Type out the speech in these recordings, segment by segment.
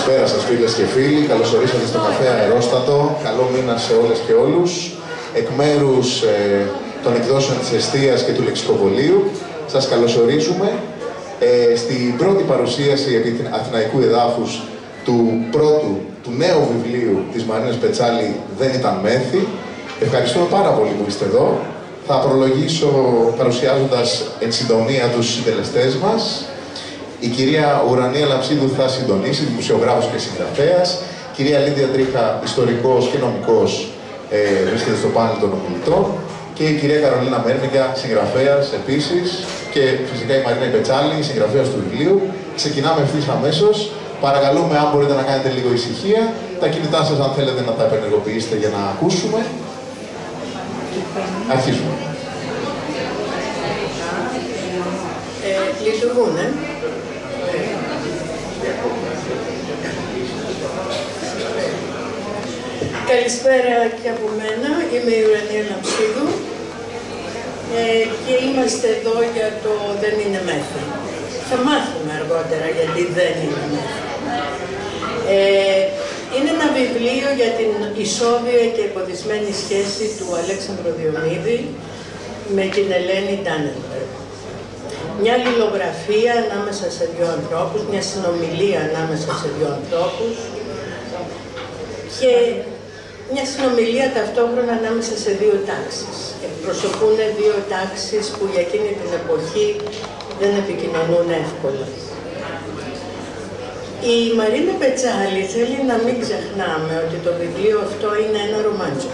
Καλησπέρα σας φίλες και φίλοι, καλώς ορίσατε στο καφέ Αερόστατο. Καλό μήνα σε όλες και όλους. Εκ μέρους των εκδόσεων της Εστίας και του Λεξικοβολίου σας καλωσορίζουμε στην πρώτη παρουσίαση επί αθηναϊκού εδάφους του νέου βιβλίου της Μαρίνας Πετσάλη «Δεν ήταν μέθη». Ευχαριστούμε πάρα πολύ που είστε εδώ. Θα προλογίσω παρουσιάζοντας εν συντομία τους συντελεστές μας. Η κυρία Ουρανία Λαψίδου θα συντονίσει, δημοσιογράφος και συγγραφέας. Κυρία Λίδια Τρίχα, ιστορικός και νομικός, βρίσκεται στο πάνελ των ομιλητών. Και η κυρία Καρολίνα Μέρνικα, συγγραφέας επίσης. Και φυσικά η Μαρίνα Πετσάλη, συγγραφέας του βιβλίου. Ξεκινάμε ευθύς αμέσως. Παρακαλούμε, αν μπορείτε να κάνετε λίγο ησυχία. Τα κινητά σας, αν θέλετε, να τα επενεργοποιήσετε για να ακούσουμε. Αρχίζουμε. Λειτουργούνε. Καλησπέρα και από μένα. Είμαι η Ουρανία Λαψίδου και είμαστε εδώ για το «Δεν είναι μέθη». Θα μάθουμε αργότερα γιατί δεν είναι μέθη. Είναι ένα βιβλίο για την ισόβια και υποδεισμένη σχέση του Αλέξανδρου Διομήδη με την Ελένη Ντάνενμπεργκ. Μια αλληλογραφία ανάμεσα σε δύο ανθρώπους, μια συνομιλία ανάμεσα σε δύο ανθρώπους και μια συνομιλία ταυτόχρονα ανάμεσα σε δύο τάξεις. Εκπροσωπούν δύο τάξεις που για εκείνη την εποχή δεν επικοινωνούν εύκολα. Η Μαρίνα Πετσάλη θέλει να μην ξεχνάμε ότι το βιβλίο αυτό είναι ένα ρομάντζο.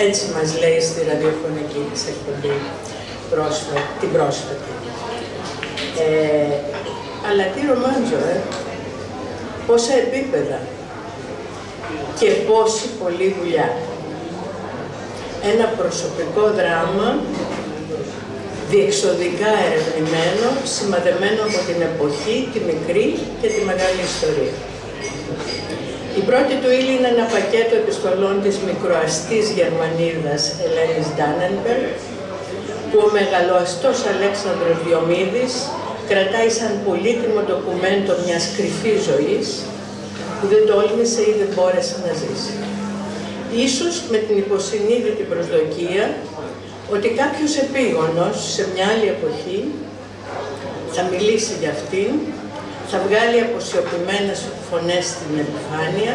Έτσι μας λέει στη ραδιοφωνική της εκπομπή την πρόσφατη. Αλλά τι ρομάντζο, πόσα επίπεδα και πόση πολλή δουλειά. Ένα προσωπικό δράμα, διεξοδικά ερευνημένο, σημαδεμένο από την εποχή, τη μικρή και τη μεγάλη ιστορία. Η πρώτη του ύλη είναι ένα πακέτο επιστολών της μικροαστής Γερμανίδας Ελένης Ντάνενμπεργκ, που ο μεγαλοαστός Αλέξανδρος Διομήδης κρατάει σαν πολύτιμο ντοκουμέντο μιας κρυφής ζωής που δεν τόλμησε ή δεν μπόρεσε να ζήσει. Ίσως με την υποσυνείδητη προσδοκία ότι κάποιος επίγονος σε μια άλλη εποχή θα μιλήσει για αυτήν, θα βγάλει αποσιωπημένες φωνές στην επιφάνεια,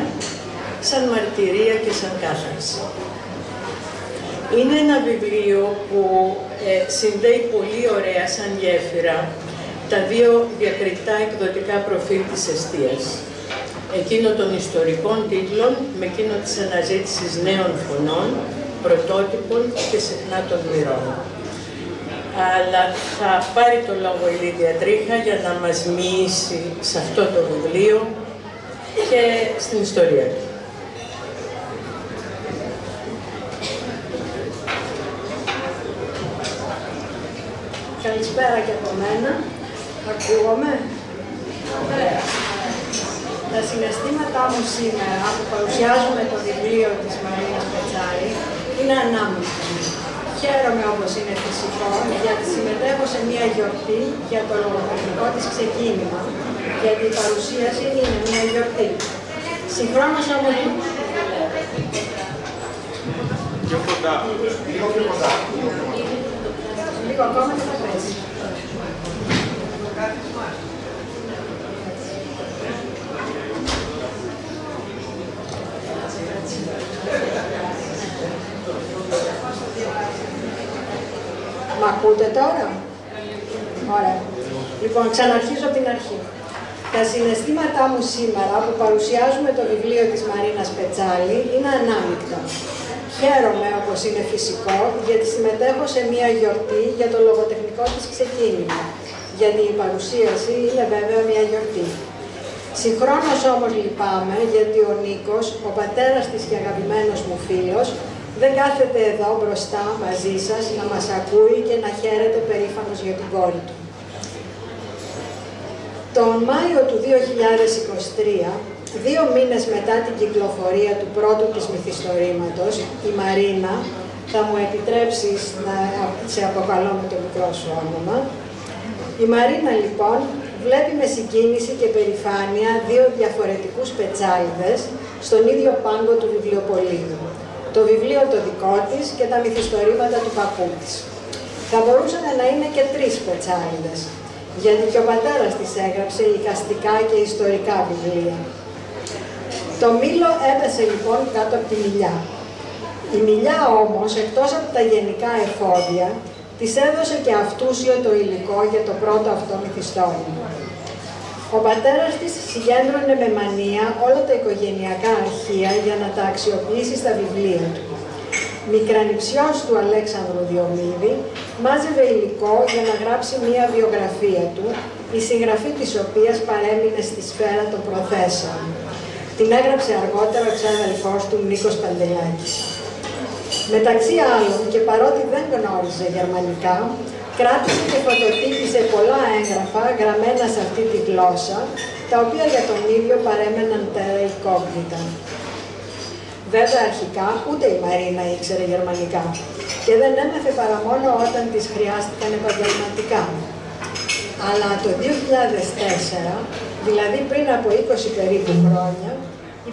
σαν μαρτυρία και σαν κάθαρση. Είναι ένα βιβλίο που συνδέει πολύ ωραία σαν γέφυρα τα δύο διακριτά εκδοτικά προφίλ της Εστίας. Εκείνο των ιστορικών τίτλων με εκείνο της αναζήτησης νέων φωνών, πρωτότυπων και συχνά των μοιρών. Αλλά θα πάρει το λόγο η Λίδια Τρίχα για να μας μοιήσει σε αυτό το βιβλίο και στην ιστορία του. Καλησπέρα και από μένα. Ακούγομαι. Ωραία. Τα συναισθήματά μου σήμερα που παρουσιάζουμε το βιβλίο της Μαρίνας Πετσάλη είναι ανάμεικτα. Χαίρομαι όπως είναι φυσικό γιατί συμμετέχω σε μια γιορτή για το λογοτεχνικό της ξεκίνημα, γιατί η παρουσίαση είναι μια γιορτή. Συγχρόνως όμως... Πιο κοντά. Λίγο ακόμα και θα πέσει. Μ' ακούτε τώρα? Ωραία. Λοιπόν, ξαναρχίζω από την αρχή. Τα συναισθήματά μου σήμερα που παρουσιάζουμε το βιβλίο της Μαρίνας Πετσάλη είναι ανάμεικτα. Χαίρομαι, όπως είναι φυσικό, γιατί συμμετέχω σε μια γιορτή για το λογοτεχνικό της ξεκίνημα. Γιατί η παρουσίαση είναι βέβαια μια γιορτή. Συγχρόνως όμως λυπάμαι, γιατί ο Νίκος, ο πατέρας της και αγαπημένος μου φίλος, δεν κάθεται εδώ μπροστά μαζί σας να μας ακούει και να χαίρεται περήφανος για την κόρη του. Τον Μάιο του 2023, 2 μήνες μετά την κυκλοφορία του πρώτου της μυθιστορήματος, η Μαρίνα, θα μου επιτρέψεις να σε αποκαλώ με το μικρό σου όνομα, η Μαρίνα λοιπόν βλέπει με συγκίνηση και περηφάνεια δύο διαφορετικούς πετσάλιδες στον ίδιο πάγκο του βιβλιοπωλείου. Το βιβλίο το δικό της και τα μυθιστορήματα του παππού της. Θα μπορούσαν να είναι και τρεις πετσάλιδες, γιατί και ο πατέρας της έγραψε εικαστικά και ιστορικά βιβλία. Το μήλο έπεσε λοιπόν κάτω από τη Μιλιά. Η Μιλιά όμως, εκτός από τα γενικά εφόδια, της έδωσε και αυτούσιο το υλικό για το πρώτο αυτό μυθιστόρημα. Ο πατέρας της συγκέντρωνε με μανία όλα τα οικογενειακά αρχεία για να τα αξιοποιήσει στα βιβλία του. Μικρανιψιός του Αλέξανδρου Διομήδη μάζευε υλικό για να γράψει μία βιογραφία του, η συγγραφή της οποίας παρέμεινε στη σφαίρα των προθέσεων. Την έγραψε αργότερα ο ξάδελφός του Νίκος Παντελάκης. Μεταξύ άλλων, και παρότι δεν γνώριζε γερμανικά, κράτησε και φωτοτύπησε πολλά έγγραφα γραμμένα σε αυτή τη γλώσσα, τα οποία για τον ίδιο παρέμεναν τέρα εικόγνητα. Βέβαια, αρχικά ούτε η Μαρίνα ήξερε γερμανικά και δεν έμαθε παρά μόνο όταν της χρειάστηκαν επαγγελματικά. Αλλά το 2004, δηλαδή πριν από 20 περίπου χρόνια,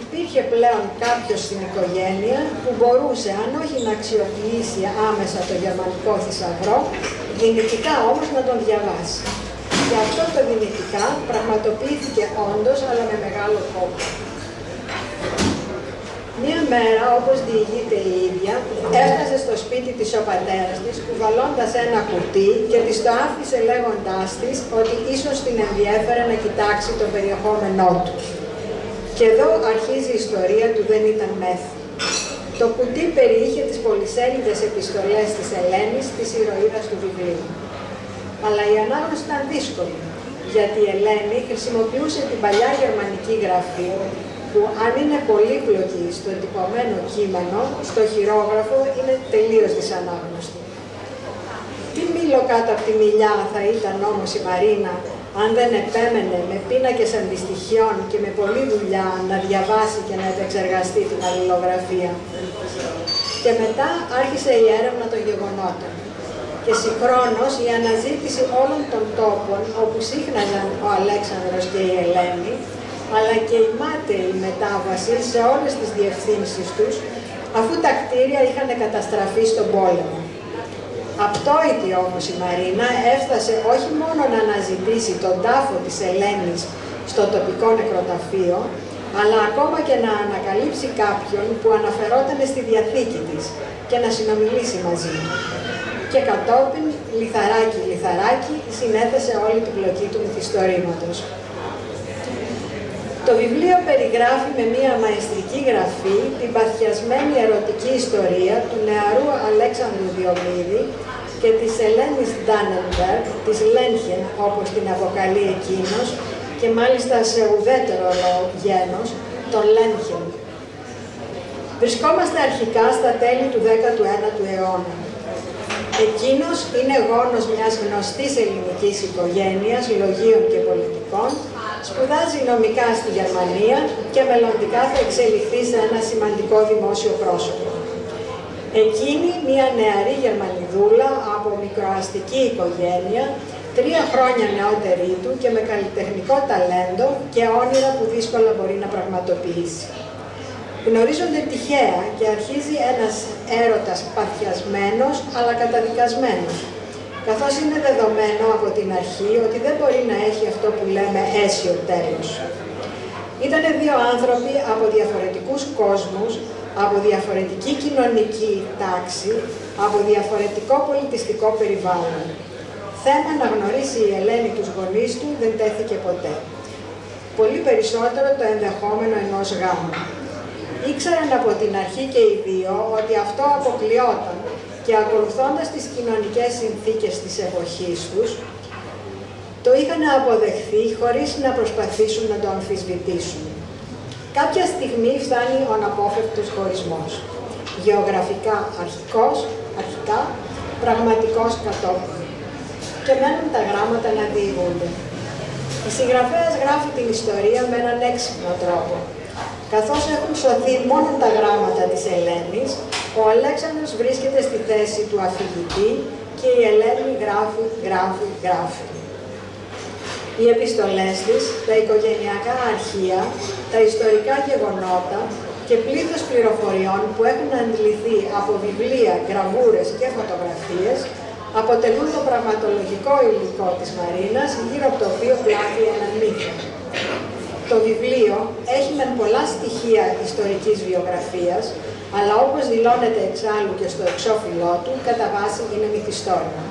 υπήρχε πλέον κάποιος στην οικογένεια που μπορούσε, αν όχι να αξιοποιήσει άμεσα το γερμανικό θησαυρό, δυνητικά όμως να τον διαβάσει. Και αυτό το δυνητικά πραγματοποιήθηκε όντως, αλλά με μεγάλο κόπο. Μία μέρα, όπως διηγείται η ίδια, έφτασε στο σπίτι της ο πατέρας της, κουβαλώντας ένα κουτί και της το άφησε λέγοντάς της ότι ίσως την ενδιέφερε να κοιτάξει το περιεχόμενό του. Και εδώ αρχίζει η ιστορία του «Δεν ήταν μέθη». Το κουτί περιείχε τις πολυσέλιδες επιστολές της Ελένης, της ηρωίδας του βιβλίου. Αλλά η ανάγνωση ήταν δύσκολη, γιατί η Ελένη χρησιμοποιούσε την παλιά γερμανική γραφή, που αν είναι πολύπλοκη στο τυπωμένο κείμενο, στο χειρόγραφο είναι τελείως δυσανάγνωστη. Τι μήλο κάτω από τη Μιλιά θα ήταν όμως η Μαρίνα, αν δεν επέμενε με πίνακες αντιστοιχειών και με πολλή δουλειά να διαβάσει και να επεξεργαστεί την αλληλογραφία. Και μετά άρχισε η έρευνα των γεγονότων. Και συγχρόνως η αναζήτηση όλων των τόπων όπου σύχναζαν ο Αλέξανδρος και η Ελένη, αλλά και η μάταιη μετάβαση σε όλες τις διευθύνσεις τους, αφού τα κτίρια είχαν καταστραφεί στον πόλεμο. Απτόητη όμως η Μαρίνα έφτασε όχι μόνο να αναζητήσει τον τάφο της Ελένης στο τοπικό νεκροταφείο, αλλά ακόμα και να ανακαλύψει κάποιον που αναφερόταν στη διαθήκη της και να συνομιλήσει μαζί του. Και κατόπιν, λιθαράκι, συνέθεσε όλη την πλοκή του μυθιστορήματος. Το βιβλίο περιγράφει με μία μαεστρική γραφή την παθιασμένη ερωτική ιστορία του νεαρού Αλέξανδρου Διομήδη και της Ελένης Ντάνενμπεργκ, της Λένχεν όπως την αποκαλεί εκείνος, και μάλιστα σε ουδέτερο γένος, τον Λένχεν. Βρισκόμαστε αρχικά στα τέλη του 19ου αιώνα. Εκείνος είναι γόνος μιας γνωστής ελληνικής οικογένειας, λογίων και πολιτικών, σπουδάζει νομικά στη Γερμανία και μελλοντικά θα εξελιχθεί σε ένα σημαντικό δημόσιο πρόσωπο. Εκείνη, μια νεαρή Γερμανιδούλα από μικροαστική οικογένεια, 3 χρόνια νεότερη του και με καλλιτεχνικό ταλέντο και όνειρα που δύσκολα μπορεί να πραγματοποιήσει. Γνωρίζονται τυχαία και αρχίζει ένας έρωτας παθιασμένος αλλά καταδικασμένος, καθώς είναι δεδομένο από την αρχή ότι δεν μπορεί να έχει αυτό που λέμε αίσιο τέλος. Ήτανε 2 άνθρωποι από διαφορετικούς κόσμους, από διαφορετική κοινωνική τάξη, από διαφορετικό πολιτιστικό περιβάλλον. Θέμα να γνωρίσει η Ελένη τους γονείς του δεν τέθηκε ποτέ. Πολύ περισσότερο το ενδεχόμενο ενός γάμου. Ήξεραν από την αρχή και οι δύο ότι αυτό αποκλειόταν και ακολουθώντας τις κοινωνικές συνθήκες της εποχής τους, το είχαν αποδεχθεί χωρίς να προσπαθήσουν να το αμφισβητήσουν. Κάποια στιγμή φτάνει ο αναπόφευκτος χωρισμός. Γεωγραφικά αρχικά, πραγματικός κατόπιν. Και μένουν τα γράμματα να διηγούνται. Η συγγραφέας γράφει την ιστορία με έναν έξυπνο τρόπο. Καθώς έχουν σωθεί μόνο τα γράμματα της Ελένης, ο Αλέξανδρος βρίσκεται στη θέση του αφηγητή και η Ελένη γράφει. Οι επιστολές της, τα οικογενειακά αρχεία, τα ιστορικά γεγονότα και πλήθος πληροφοριών που έχουν αντιληφθεί από βιβλία, γραβούρες και φωτογραφίες αποτελούν το πραγματολογικό υλικό της Μαρίνας, γύρω από το οποίο πλάθει έναν μύθο. Το βιβλίο έχει μεν πολλά στοιχεία ιστορικής βιογραφίας, αλλά όπως δηλώνεται εξάλλου και στο εξώφυλλό του, κατά βάση είναι μυθιστόρημα.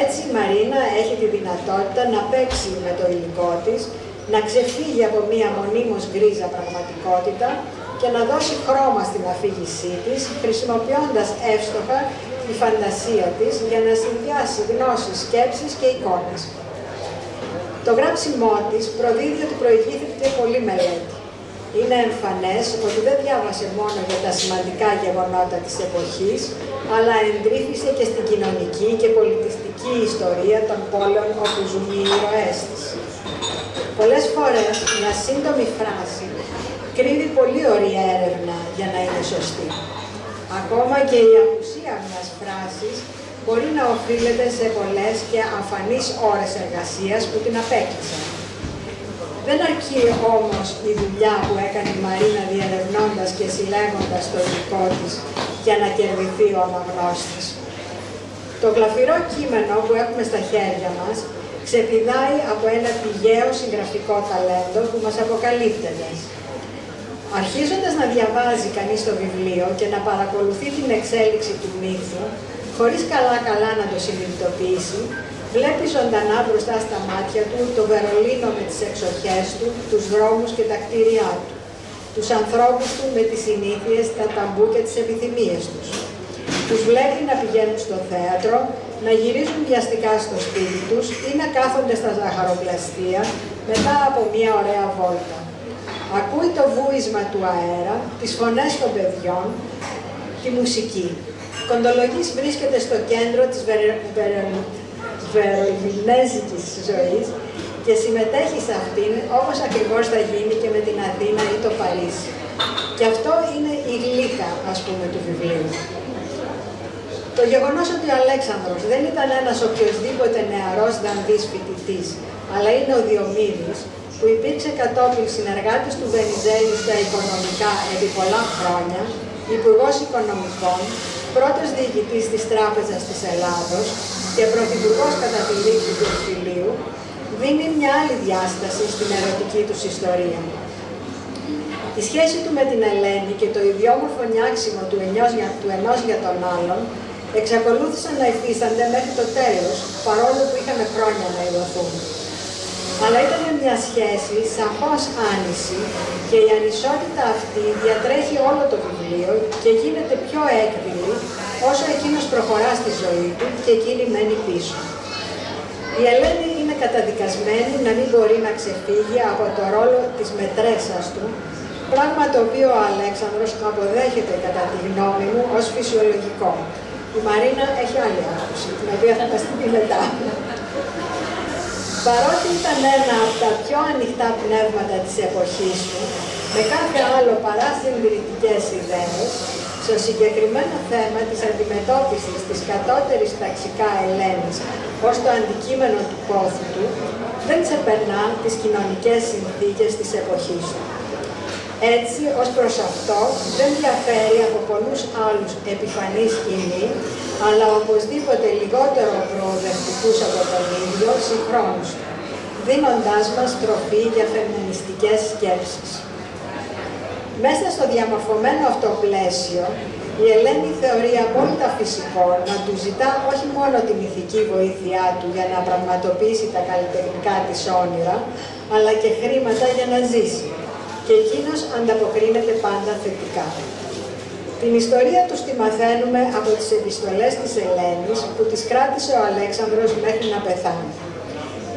Έτσι η Μαρίνα έχει τη δυνατότητα να παίξει με το υλικό της, να ξεφύγει από μία μονίμως γκρίζα πραγματικότητα και να δώσει χρώμα στην αφήγησή της, χρησιμοποιώντας εύστοχα τη φαντασία της για να συνδυάσει γνώσεις, σκέψεις και εικόνες. Το γράψιμό της προδίδει ότι προηγήθηκε πολύ μελέτη. Είναι εμφανές ότι δεν διάβασε μόνο για τα σημαντικά γεγονότα της εποχής, αλλά εντρύφησε και στην κοινωνική και πολιτιστική ιστορία των πόλεων όπου ζουν οι ήρωές της. Πολλές φορές μια σύντομη φράση κρύβει πολύ ωραία έρευνα για να είναι σωστή. Ακόμα και η απουσία μιας φράσης μπορεί να οφείλεται σε πολλές και αμφανείς ώρες εργασίας που την απέκλεισαν. Δεν αρκεί όμως η δουλειά που έκανε η Μαρίνα διερευνώντας και συλλέγοντας το υλικό της για να κερδιθεί ο αναγνώστης. Το γλαφυρό κείμενο που έχουμε στα χέρια μας ξεπηδάει από ένα πηγαίο συγγραφικό ταλέντο που μας αποκαλύπτεται. Αρχίζοντας να διαβάζει κανείς το βιβλίο και να παρακολουθεί την εξέλιξη του μύθου, χωρίς καλά-καλά να το συνειδητοποιήσει, βλέπει ζωντανά μπροστά στα μάτια του το Βερολίνο με τις εξοχές του, τους δρόμους και τα κτίρια του, τους ανθρώπους του με τις συνήθειες, τα ταμπού και τις επιθυμίες τους. Τους βλέπει να πηγαίνουν στο θέατρο, να γυρίζουν βιαστικά στο σπίτι τους ή να κάθονται στα ζαχαροπλαστεία μετά από μια ωραία βόλτα. Ακούει το βούισμα του αέρα, τις φωνές των παιδιών, τη μουσική. Κοντολογής βρίσκεται στο κέντρο της βερολινέζικης ζωής και συμμετέχει σε αυτήν όπως ακριβώς θα γίνει και με την Αθήνα ή το Παρίσι. Και αυτό είναι η γλύκα, ας πούμε, του βιβλίου. Το γεγονός ότι ο Αλέξανδρος δεν ήταν ένας οποιοσδήποτε νεαρός δανδής φοιτητής, αλλά είναι ο Διομήδης, που υπήρξε κατόπιν συνεργάτης του Βενιζέλου στα οικονομικά επί πολλά χρόνια, υπουργός οικονομικών, πρώτος διοικητής της Τράπεζας της Ελλάδος και πρωθυπουργός κατά τη λήξη του εμφυλίου, δίνει μια άλλη διάσταση στην ερωτική τους ιστορία. Η σχέση του με την Ελένη και το ιδιόμορφο νιάξιμο του ενός για τον άλλον εξακολούθησαν να υφίστανται μέχρι το τέλος, παρόλο που είχαν χρόνια να ειδωθούν. Αλλά ήταν μια σχέση σαφώς άνηση και η ανισότητα αυτή διατρέχει όλο το βιβλίο και γίνεται πιο έκδηλη όσο εκείνος προχωρά στη ζωή του και εκείνη μένει πίσω. Η Ελένη είναι καταδικασμένη να μην μπορεί να ξεφύγει από το ρόλο της μετρέσας του, πράγμα το οποίο ο Αλέξανδρος αποδέχεται κατά τη γνώμη μου ως φυσιολογικό. Η Μαρίνα έχει άλλη άποψη, την οποία θα μας την πει μετά. Παρότι ήταν ένα από τα πιο ανοιχτά πνεύματα της εποχής του, με κάθε άλλο παρά συντηρητικές ιδέες, στο συγκεκριμένο θέμα της αντιμετώπισης της κατώτερης ταξικά Ελένης ως το αντικείμενο του πόθου του, δεν ξεπερνά τις κοινωνικές συνθήκες της εποχής του. Έτσι, ως προς αυτό, δεν διαφέρει από πολλούς άλλους επιφανείς ήμοι, αλλά οπωσδήποτε λιγότερο προοδευτικούς από τον ίδιο συγχρόνους του, δίνοντάς μας τροφή για φεμινιστικές σκέψεις. Μέσα στο διαμορφωμένο αυτό πλαίσιο, η Ελένη θεωρεί απόλυτα φυσικό να του ζητά όχι μόνο την ηθική βοήθειά του για να πραγματοποιήσει τα καλλιτεχνικά της όνειρα, αλλά και χρήματα για να ζήσει. Και εκείνος ανταποκρίνεται πάντα θετικά. Την ιστορία τους τη μαθαίνουμε από τις επιστολές της Ελένης που τις κράτησε ο Αλέξανδρος μέχρι να πεθάνει.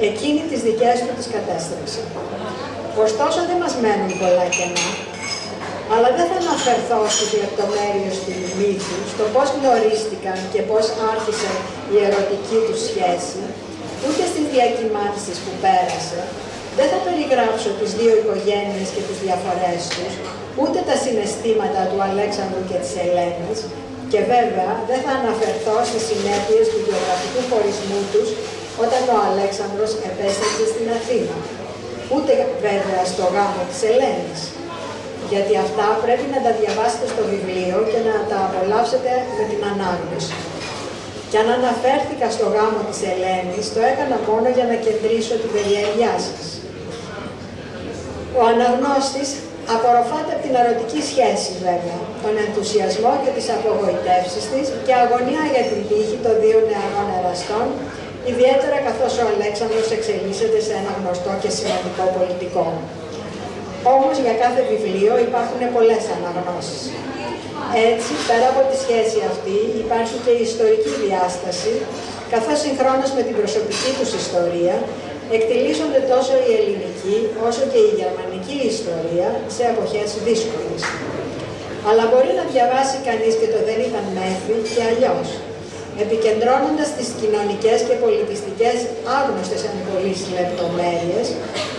Εκείνη τις δικές του τις κατέστρεψε. Ωστόσο δεν μας μένουν πολλά κενά, αλλά δεν θα αναφερθώ στις λεπτομέρειες του μύθου, στο πώς γνωρίστηκαν και πώς άρχισε η ερωτική του σχέση, ούτε στις διακυμάνσεις που πέρασε. Δεν θα περιγράψω τις δύο οικογένειες και τις διαφορές τους, ούτε τα συναισθήματα του Αλέξανδρου και της Ελένης, και βέβαια δεν θα αναφερθώ στις συνέπειες του γεωγραφικού χωρισμού τους όταν ο Αλέξανδρος επέστρεψε στην Αθήνα. Ούτε βέβαια στο γάμο της Ελένης, γιατί αυτά πρέπει να τα διαβάσετε στο βιβλίο και να τα απολαύσετε με την ανάγνωση. Και αν αναφέρθηκα στο γάμο της Ελένης, το έκανα μόνο για να κεντρήσω την περιέργειά σας. Ο αναγνώστης απορροφάται από την ερωτική σχέση βέβαια, τον ενθουσιασμό και τις απογοητεύσεις της και αγωνία για την τύχη των δύο νεαρών εραστών, ιδιαίτερα καθώς ο Αλέξανδρος εξελίσσεται σε ένα γνωστό και σημαντικό πολιτικό. Όμως για κάθε βιβλίο υπάρχουν πολλές αναγνώσεις. Έτσι, πέρα από τη σχέση αυτή, υπάρχει και η ιστορική διάσταση, καθώς συγχρόνως με την προσωπική τους ιστορία, εκτιλήσονται τόσο η ελληνική όσο και η γερμανική ιστορία σε εποχές δύσκολες. Αλλά μπορεί να διαβάσει κανείς και το «Δεν ήταν μέθη» και αλλιώς, επικεντρώνοντας τις κοινωνικές και πολιτιστικές άγνωστες εν πολλοίς λεπτομέρειες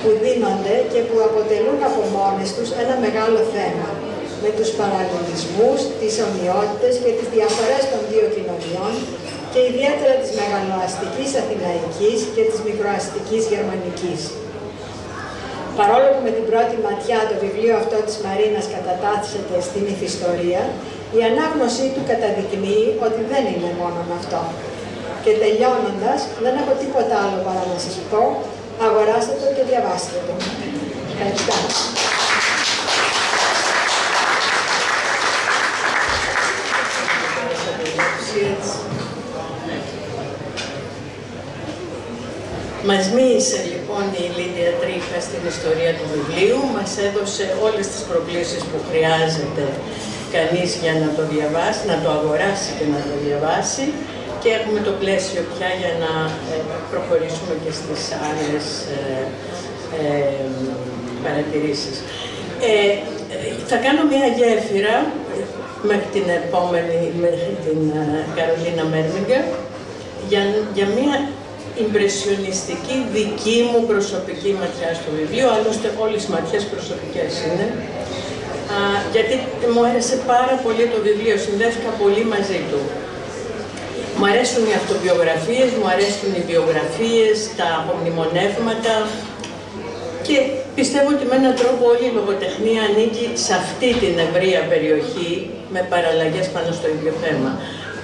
που δίνονται και που αποτελούν από μόνες τους ένα μεγάλο θέμα, με τους παραλληλισμούς, τις ομοιότητες και τις διαφορές των δύο κοινωνιών και ιδιαίτερα της μεγαλοαστικής αθηναϊκής και της μικροαστικής γερμανικής. Παρόλο που με την πρώτη ματιά το βιβλίο αυτό της Μαρίνας κατατάσσεται στην ηθιστορία, η ανάγνωσή του καταδεικνύει ότι δεν είναι μόνο αυτό. Και τελειώνοντας, δεν έχω τίποτα άλλο παρά να σας πω, αγοράστε το και διαβάστε το. Ευχαριστώ. Μας μίλησε λοιπόν η Λίδια Τρίχα στην ιστορία του βιβλίου, μας έδωσε όλες τις προκλήσεις που χρειάζεται κανείς για να το διαβάσει, να το αγοράσει και να το διαβάσει και έχουμε το πλαίσιο πια για να προχωρήσουμε και στις άλλες παρατηρήσεις. Θα κάνω μια γέφυρα μέχρι την επόμενη, μέχρι την Καρολίνα Μέρμιγκερ, για μια ιμπρεσιονιστική δική μου προσωπική ματιά στο βιβλίο, άλλωστε όλες οι ματιές προσωπικές είναι, γιατί μου άρεσε πάρα πολύ το βιβλίο, συνδέθηκα πολύ μαζί του. Μου αρέσουν οι αυτοβιογραφίες, μου αρέσουν οι βιογραφίες, τα απομνημονεύματα και πιστεύω ότι με έναν τρόπο όλη η λογοτεχνία ανήκει σε αυτή την ευρεία περιοχή με παραλλαγές πάνω στο ίδιο θέμα.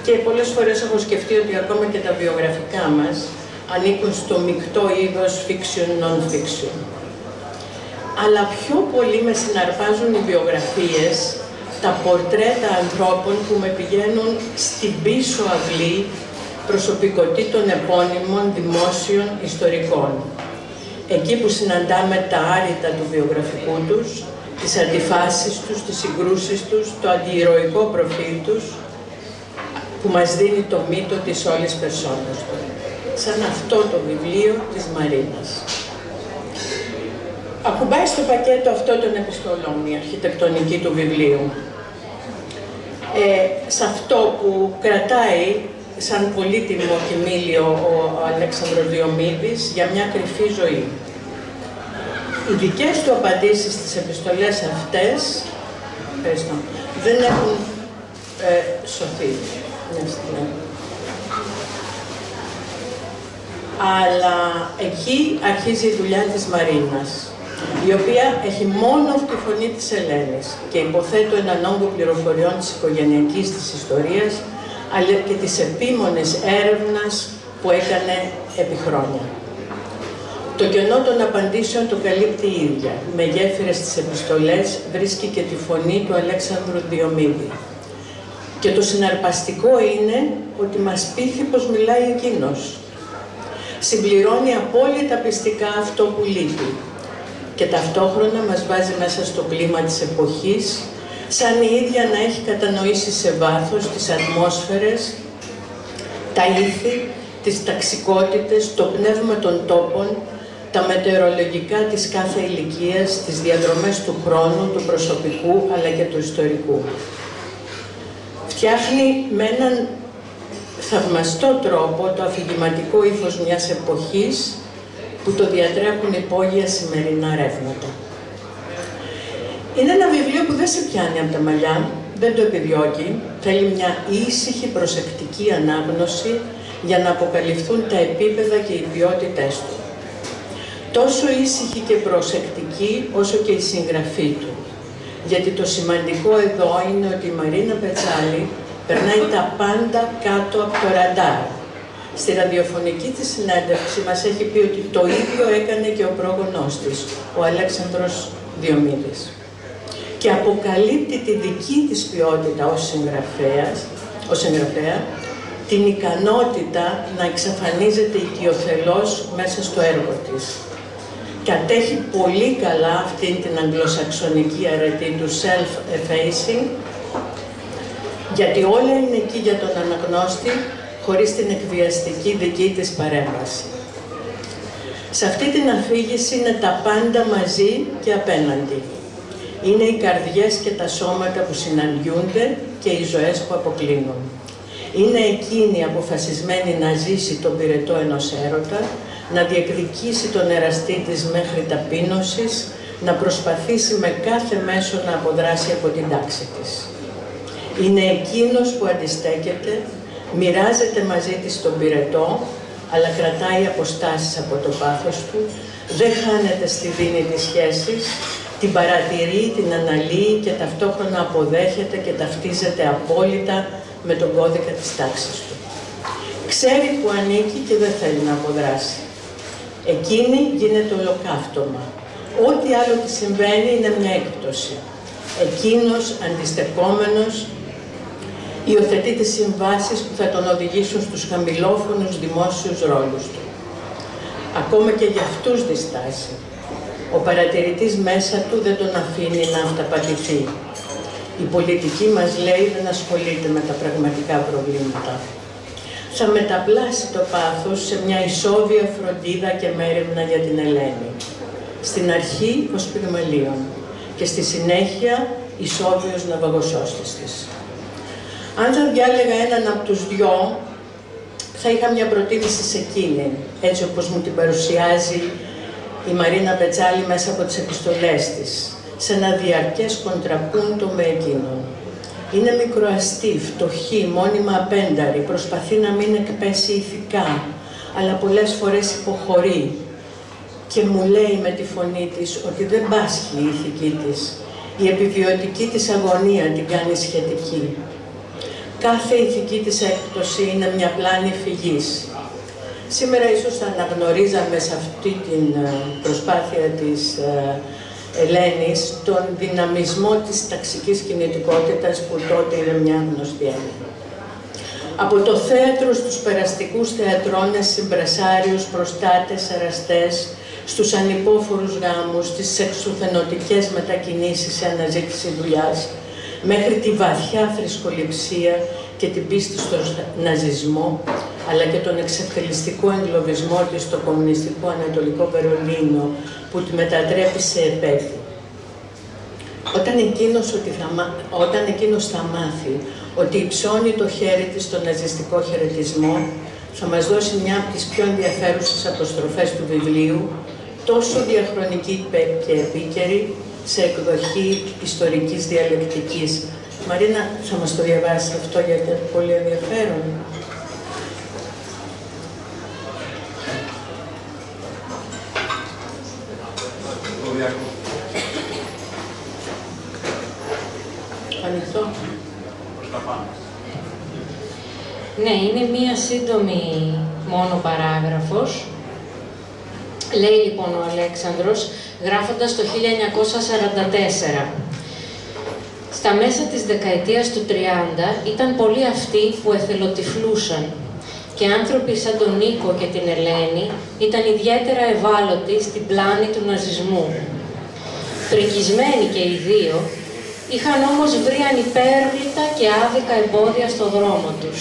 Και πολλές φορές έχω σκεφτεί ότι ακόμα και τα βιογραφικά μας ανήκουν στο μεικτό είδος fiction, non-fiction. Αλλά πιο πολύ με συναρπάζουν οι βιογραφίες, τα πορτρέτα ανθρώπων που με πηγαίνουν στην πίσω αυλή προσωπικότητων επώνυμων δημόσιων ιστορικών. Εκεί που συναντάμε τα άρρητα του βιογραφικού τους, τις αντιφάσεις τους, τις συγκρούσεις τους, το αντιηρωικό προφίλ τους, που μας δίνει το μύτο της όλης περσόνας του. Σαν αυτό το βιβλίο της Μαρίνας. Ακουμπάει στο πακέτο αυτό των επιστολών, η αρχιτεκτονική του βιβλίου. Σε αυτό που κρατάει σαν πολύτιμο κοιμήλιο ο Αλέξανδρος Διομήδης για μια κρυφή ζωή. Οι δικές του απαντήσεις στις επιστολές αυτές, δεν έχουν σωθεί. Αλλά εκεί αρχίζει η δουλειά της Μαρίνας, η οποία έχει μόνο τη φωνή της Ελένης και υποθέτω έναν όγκο πληροφοριών της οικογενειακής της ιστορίας, αλλά και της επίμονης έρευνας που έκανε επί χρόνια. Το κενό των απαντήσεων το καλύπτει η ίδια. Με γέφυρες στις επιστολές βρίσκει και τη φωνή του Αλέξανδρου Διομήδη. Και το συναρπαστικό είναι ότι μας πείθει πως μιλάει εκείνος. Συμπληρώνει απόλυτα πιστικά αυτό που λείπει και ταυτόχρονα μας βάζει μέσα στο κλίμα της εποχής, σαν η ίδια να έχει κατανοήσει σε βάθος τις ατμόσφαιρες, τα ήθη, τις ταξικότητες, το πνεύμα των τόπων, τα μετεωρολογικά της κάθε ηλικίας, τις διαδρομές του χρόνου, του προσωπικού αλλά και του ιστορικού. Φτιάχνει με έναν θαυμαστό τρόπο το αφηγηματικό ύφος μιας εποχής που το διατρέχουν υπόγεια σημερινά ρεύματα. Είναι ένα βιβλίο που δεν σε πιάνει από τα μαλλιά, δεν το επιδιώκει, θέλει μια ήσυχη προσεκτική ανάγνωση για να αποκαλυφθούν τα επίπεδα και οι ποιότητές του. Τόσο ήσυχη και προσεκτική όσο και η συγγραφή του. Γιατί το σημαντικό εδώ είναι ότι η Μαρίνα Πετσάλη περνάει τα πάντα κάτω από το ραντάρ. Στη ραδιοφωνική της συνέντευξη μας έχει πει ότι το ίδιο έκανε και ο πρόγονός της, ο Αλέξανδρος Διομήδης. Και αποκαλύπτει τη δική της ποιότητα ως συγγραφέα, την ικανότητα να εξαφανίζεται οικειοθελώς μέσα στο έργο της. Κατέχει πολύ καλά αυτήν την αγγλοσαξονική αρετή του self-effacing, γιατί όλα είναι εκεί για τον αναγνώστη, χωρίς την εκβιαστική δική της παρέμβαση. Σε αυτή την αφήγηση είναι τα πάντα μαζί και απέναντι. Είναι οι καρδιές και τα σώματα που συναντιούνται και οι ζωές που αποκλίνουν. Είναι εκείνη αποφασισμένη να ζήσει τον πυρετό ενός έρωτα, να διεκδικήσει τον εραστή της μέχρι ταπείνωσης, να προσπαθήσει με κάθε μέσο να αποδράσει από την τάξη της. Είναι εκείνος που αντιστέκεται, μοιράζεται μαζί της τον πυρετό, αλλά κρατάει αποστάσεις από το πάθος του, δεν χάνεται στη δίνη της σχέσης, την παρατηρεί, την αναλύει και ταυτόχρονα αποδέχεται και ταυτίζεται απόλυτα με τον κώδικα της τάξης του. Ξέρει που ανήκει και δεν θέλει να αποδράσει. Εκείνη γίνεται ολοκαύτωμα. Ό,τι άλλο της συμβαίνει είναι μια έκπτωση. Εκείνος, αντιστεκόμενος, υιοθετεί τις συμβάσεις που θα τον οδηγήσουν στους χαμηλόφωνους δημόσιους ρόλους του. Ακόμα και για αυτούς διστάσει. Ο παρατηρητής μέσα του δεν τον αφήνει να αυταπατηθεί. Η πολιτική μας λέει δεν ασχολείται με τα πραγματικά προβλήματα. Θα μεταπλάσει το πάθος σε μια ισόβια φροντίδα και μέριμνα για την Ελένη. Στην αρχή ως Πυγμαλίων και στη συνέχεια ισόβιος ναυαγοσώστης της. Αν θα διάλεγα έναν από τους δυο, θα είχα μια προτίμηση σε εκείνη, έτσι όπως μου την παρουσιάζει η Μαρίνα Πετσάλη μέσα από τις επιστολές της, σε ένα διαρκές κοντραπούντο με εκείνον. Είναι μικροαστή, φτωχή, μόνιμα απένταρη, προσπαθεί να μην εκπέσει ηθικά, αλλά πολλές φορές υποχωρεί και μου λέει με τη φωνή της ότι δεν πάσχει η ηθική της. Η επιβιωτική της αγωνία την κάνει σχετική. Κάθε ηθική της έκπτωση είναι μια πλάνη φυγής. Σήμερα ίσως θα αναγνωρίζαμε σε αυτή την προσπάθεια της Ελένης τον δυναμισμό της ταξικής κινητικότητας που τότε είναι μια γνωστή έννοια. Από το θέατρο στους περαστικούς θεατρώνες, συμπρασάριους, προστάτες, εραστές, στους ανυπόφορους γάμους, στις εξουθενωτικές μετακινήσεις σε αναζήτηση δουλειάς, μέχρι τη βαθιά θρησκοληψία και την πίστη στον ναζισμό, αλλά και τον εξευτελιστικό εγκλωβισμό της στο κομμουνιστικό Ανατολικό Βερολίνο, που τη μετατρέπει σε επέτη. Όταν εκείνος θα μάθει ότι υψώνει το χέρι της στον ναζιστικό χαιρετισμό, θα μας δώσει μια από τις πιο ενδιαφέρουσες αποστροφές του βιβλίου, τόσο διαχρονική και επίκαιρη, σε εκδοχή ιστορικής διαλεκτικής. Μαρίνα, θα μας το διαβάσει αυτό γιατί είναι πολύ ενδιαφέρον. Ανοιχτό. Ναι, είναι μία σύντομη μόνο παράγραφος. Λέει λοιπόν ο Αλέξανδρος, γράφοντας το 1944. Στα μέσα της δεκαετίας του 30 ήταν πολλοί αυτοί που εθελοτυφλούσαν και άνθρωποι σαν τον Νίκο και την Ελένη ήταν ιδιαίτερα ευάλωτοι στην πλάνη του ναζισμού. Πρικισμένοι και οι δύο, είχαν όμως βρει ανυπέρβλητα και άδικα εμπόδια στο δρόμο τους.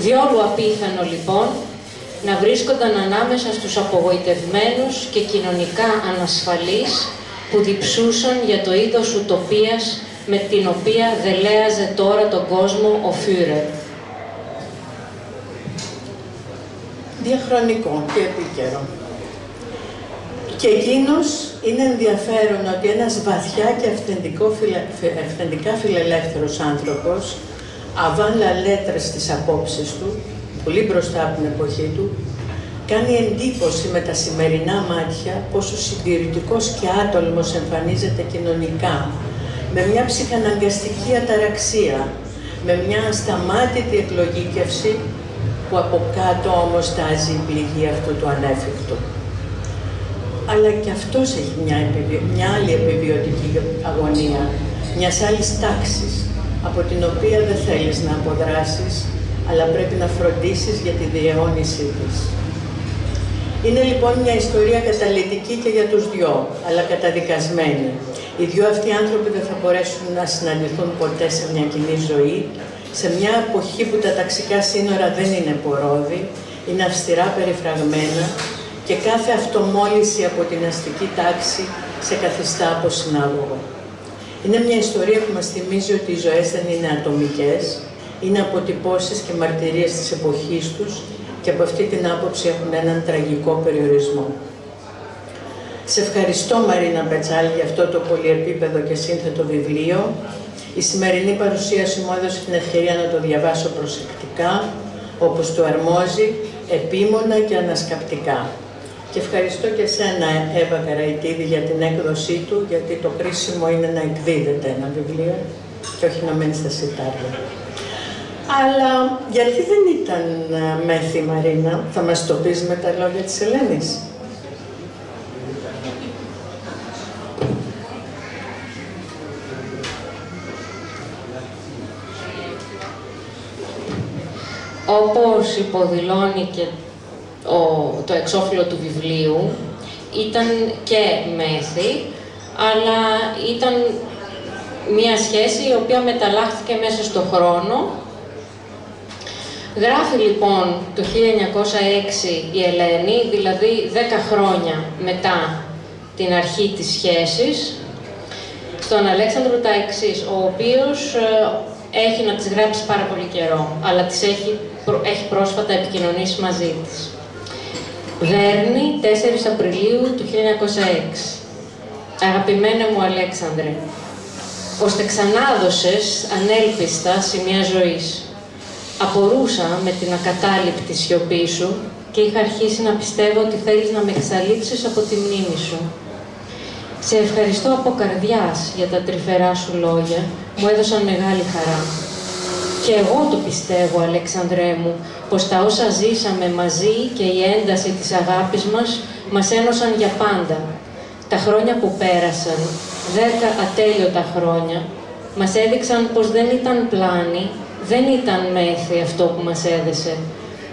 Διόλου απίθανο λοιπόν να βρίσκονταν ανάμεσα στους απογοητευμένους και κοινωνικά ανασφαλείς που διψούσαν για το είδος ουτοπίας με την οποία δελέαζε τώρα τον κόσμο ο Φιούρερ. Διαχρονικό και επίκαιρο. Και εκείνος είναι ενδιαφέρον ότι ένας βαθιά και αυθεντικά φιλελεύθερος άνθρωπος, avant la lettre στις απόψεις του, πολύ μπροστά από την εποχή του, κάνει εντύπωση με τα σημερινά μάτια πόσο συντηρητικός και άτολμος εμφανίζεται κοινωνικά, με μια ψυχαναγκαστική αταραξία, με μια ασταμάτητη εκλογήκευση που από κάτω όμως τάζει η πληγή αυτού του ανέφικτου. Αλλά και αυτός έχει μια άλλη επιβιωτική αγωνία, μιας άλλης τάξης, από την οποία δεν θέλεις να αποδράσεις, αλλά πρέπει να φροντίσεις για τη διαιώνισή της. Είναι λοιπόν μια ιστορία καταλυτική και για τους δυο, αλλά καταδικασμένη. Οι δυο αυτοί άνθρωποι δεν θα μπορέσουν να συναντηθούν ποτέ σε μια κοινή ζωή, σε μια εποχή που τα ταξικά σύνορα δεν είναι πορόδι, είναι αυστηρά περιφραγμένα και κάθε αυτομόλυση από την αστική τάξη σε καθιστά από συνάγωγο. Είναι μια ιστορία που μας θυμίζει ότι οι ζωές δεν είναι ατομικές, είναι αποτυπώσεις και μαρτυρίες της εποχής τους και από αυτή την άποψη έχουν έναν τραγικό περιορισμό. Σε ευχαριστώ, Μαρίνα Πετσάλη, για αυτό το πολυεπίπεδο και σύνθετο βιβλίο. Η σημερινή παρουσίαση μου έδωσε την ευκαιρία να το διαβάσω προσεκτικά, όπως το αρμόζει, επίμονα και ανασκαπτικά. Και ευχαριστώ και εσένα, Εύα Καραϊτίδη, για την έκδοσή του, γιατί το κρίσιμο είναι να εκδίδεται ένα βιβλίο και όχι να μένει στα συρτάρια. Αλλά γιατί δεν ήταν μέθη, Μαρίνα, θα μας το πεις με τα λόγια της Ελένης. Όπως υποδηλώνει και το εξώφυλλο του βιβλίου, ήταν και μέθη, αλλά ήταν μία σχέση η οποία μεταλλάχθηκε μέσα στον χρόνο. Γράφει λοιπόν το 1906 η Ελένη, δηλαδή 10 χρόνια μετά την αρχή της σχέσης, στον Αλέξανδρο τα εξής, ο οποίος έχει να τις γράψει πάρα πολύ καιρό, αλλά τις έχει πρόσφατα επικοινωνήσει μαζί της. Βέρνη, 4 Απριλίου του 1906. Αγαπημένε μου Αλέξανδρε, ώστε ξανάδωσες ανέλπιστα σημεία ζωής. Απορούσα με την ακατάληπτη σιωπή σου και είχα αρχίσει να πιστεύω ότι θέλεις να με εξαλείψεις από τη μνήμη σου. Σε ευχαριστώ από καρδιάς για τα τρυφερά σου λόγια, μου έδωσαν μεγάλη χαρά. Και εγώ το πιστεύω, Αλέξανδρέ μου, πως τα όσα ζήσαμε μαζί και η ένταση της αγάπης μας ένωσαν για πάντα. Τα χρόνια που πέρασαν, 10 ατέλειωτα χρόνια, μας έδειξαν πως δεν ήταν πλάνη, δεν ήταν μέθη αυτό που μας έδεσε,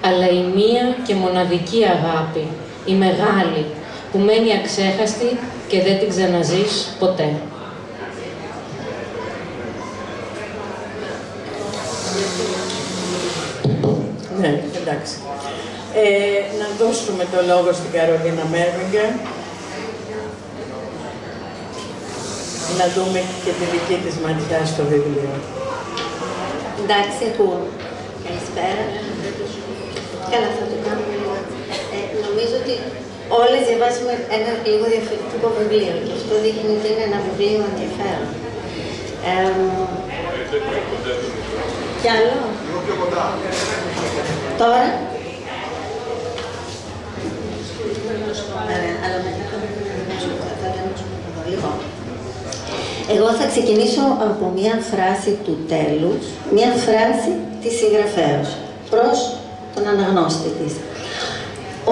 αλλά η μία και μοναδική αγάπη, η μεγάλη, που μένει αξέχαστη και δεν την ξαναζείς ποτέ. Ναι, εντάξει. Να δώσουμε το λόγο στην Καρολίνα Μέρβιγκερ. Να δούμε και τη δική της ματιά στο βιβλίο. Εντάξει, ακούω. Καλησπέρα. Καλά, θα το κάνω λίγο. Νομίζω ότι όλες διαβάσαμε ένα λίγο διαφορετικό βιβλίο και αυτό δείχνει ότι είναι ένα βιβλίο ενδιαφέρον. Κι άλλο. Τώρα. Αλλά μετά θα δανείσουμε εδώ. Λοιπόν, εγώ θα ξεκινήσω από μια φράση του τέλους, μια φράση της συγγραφέως προς τον αναγνώστη της.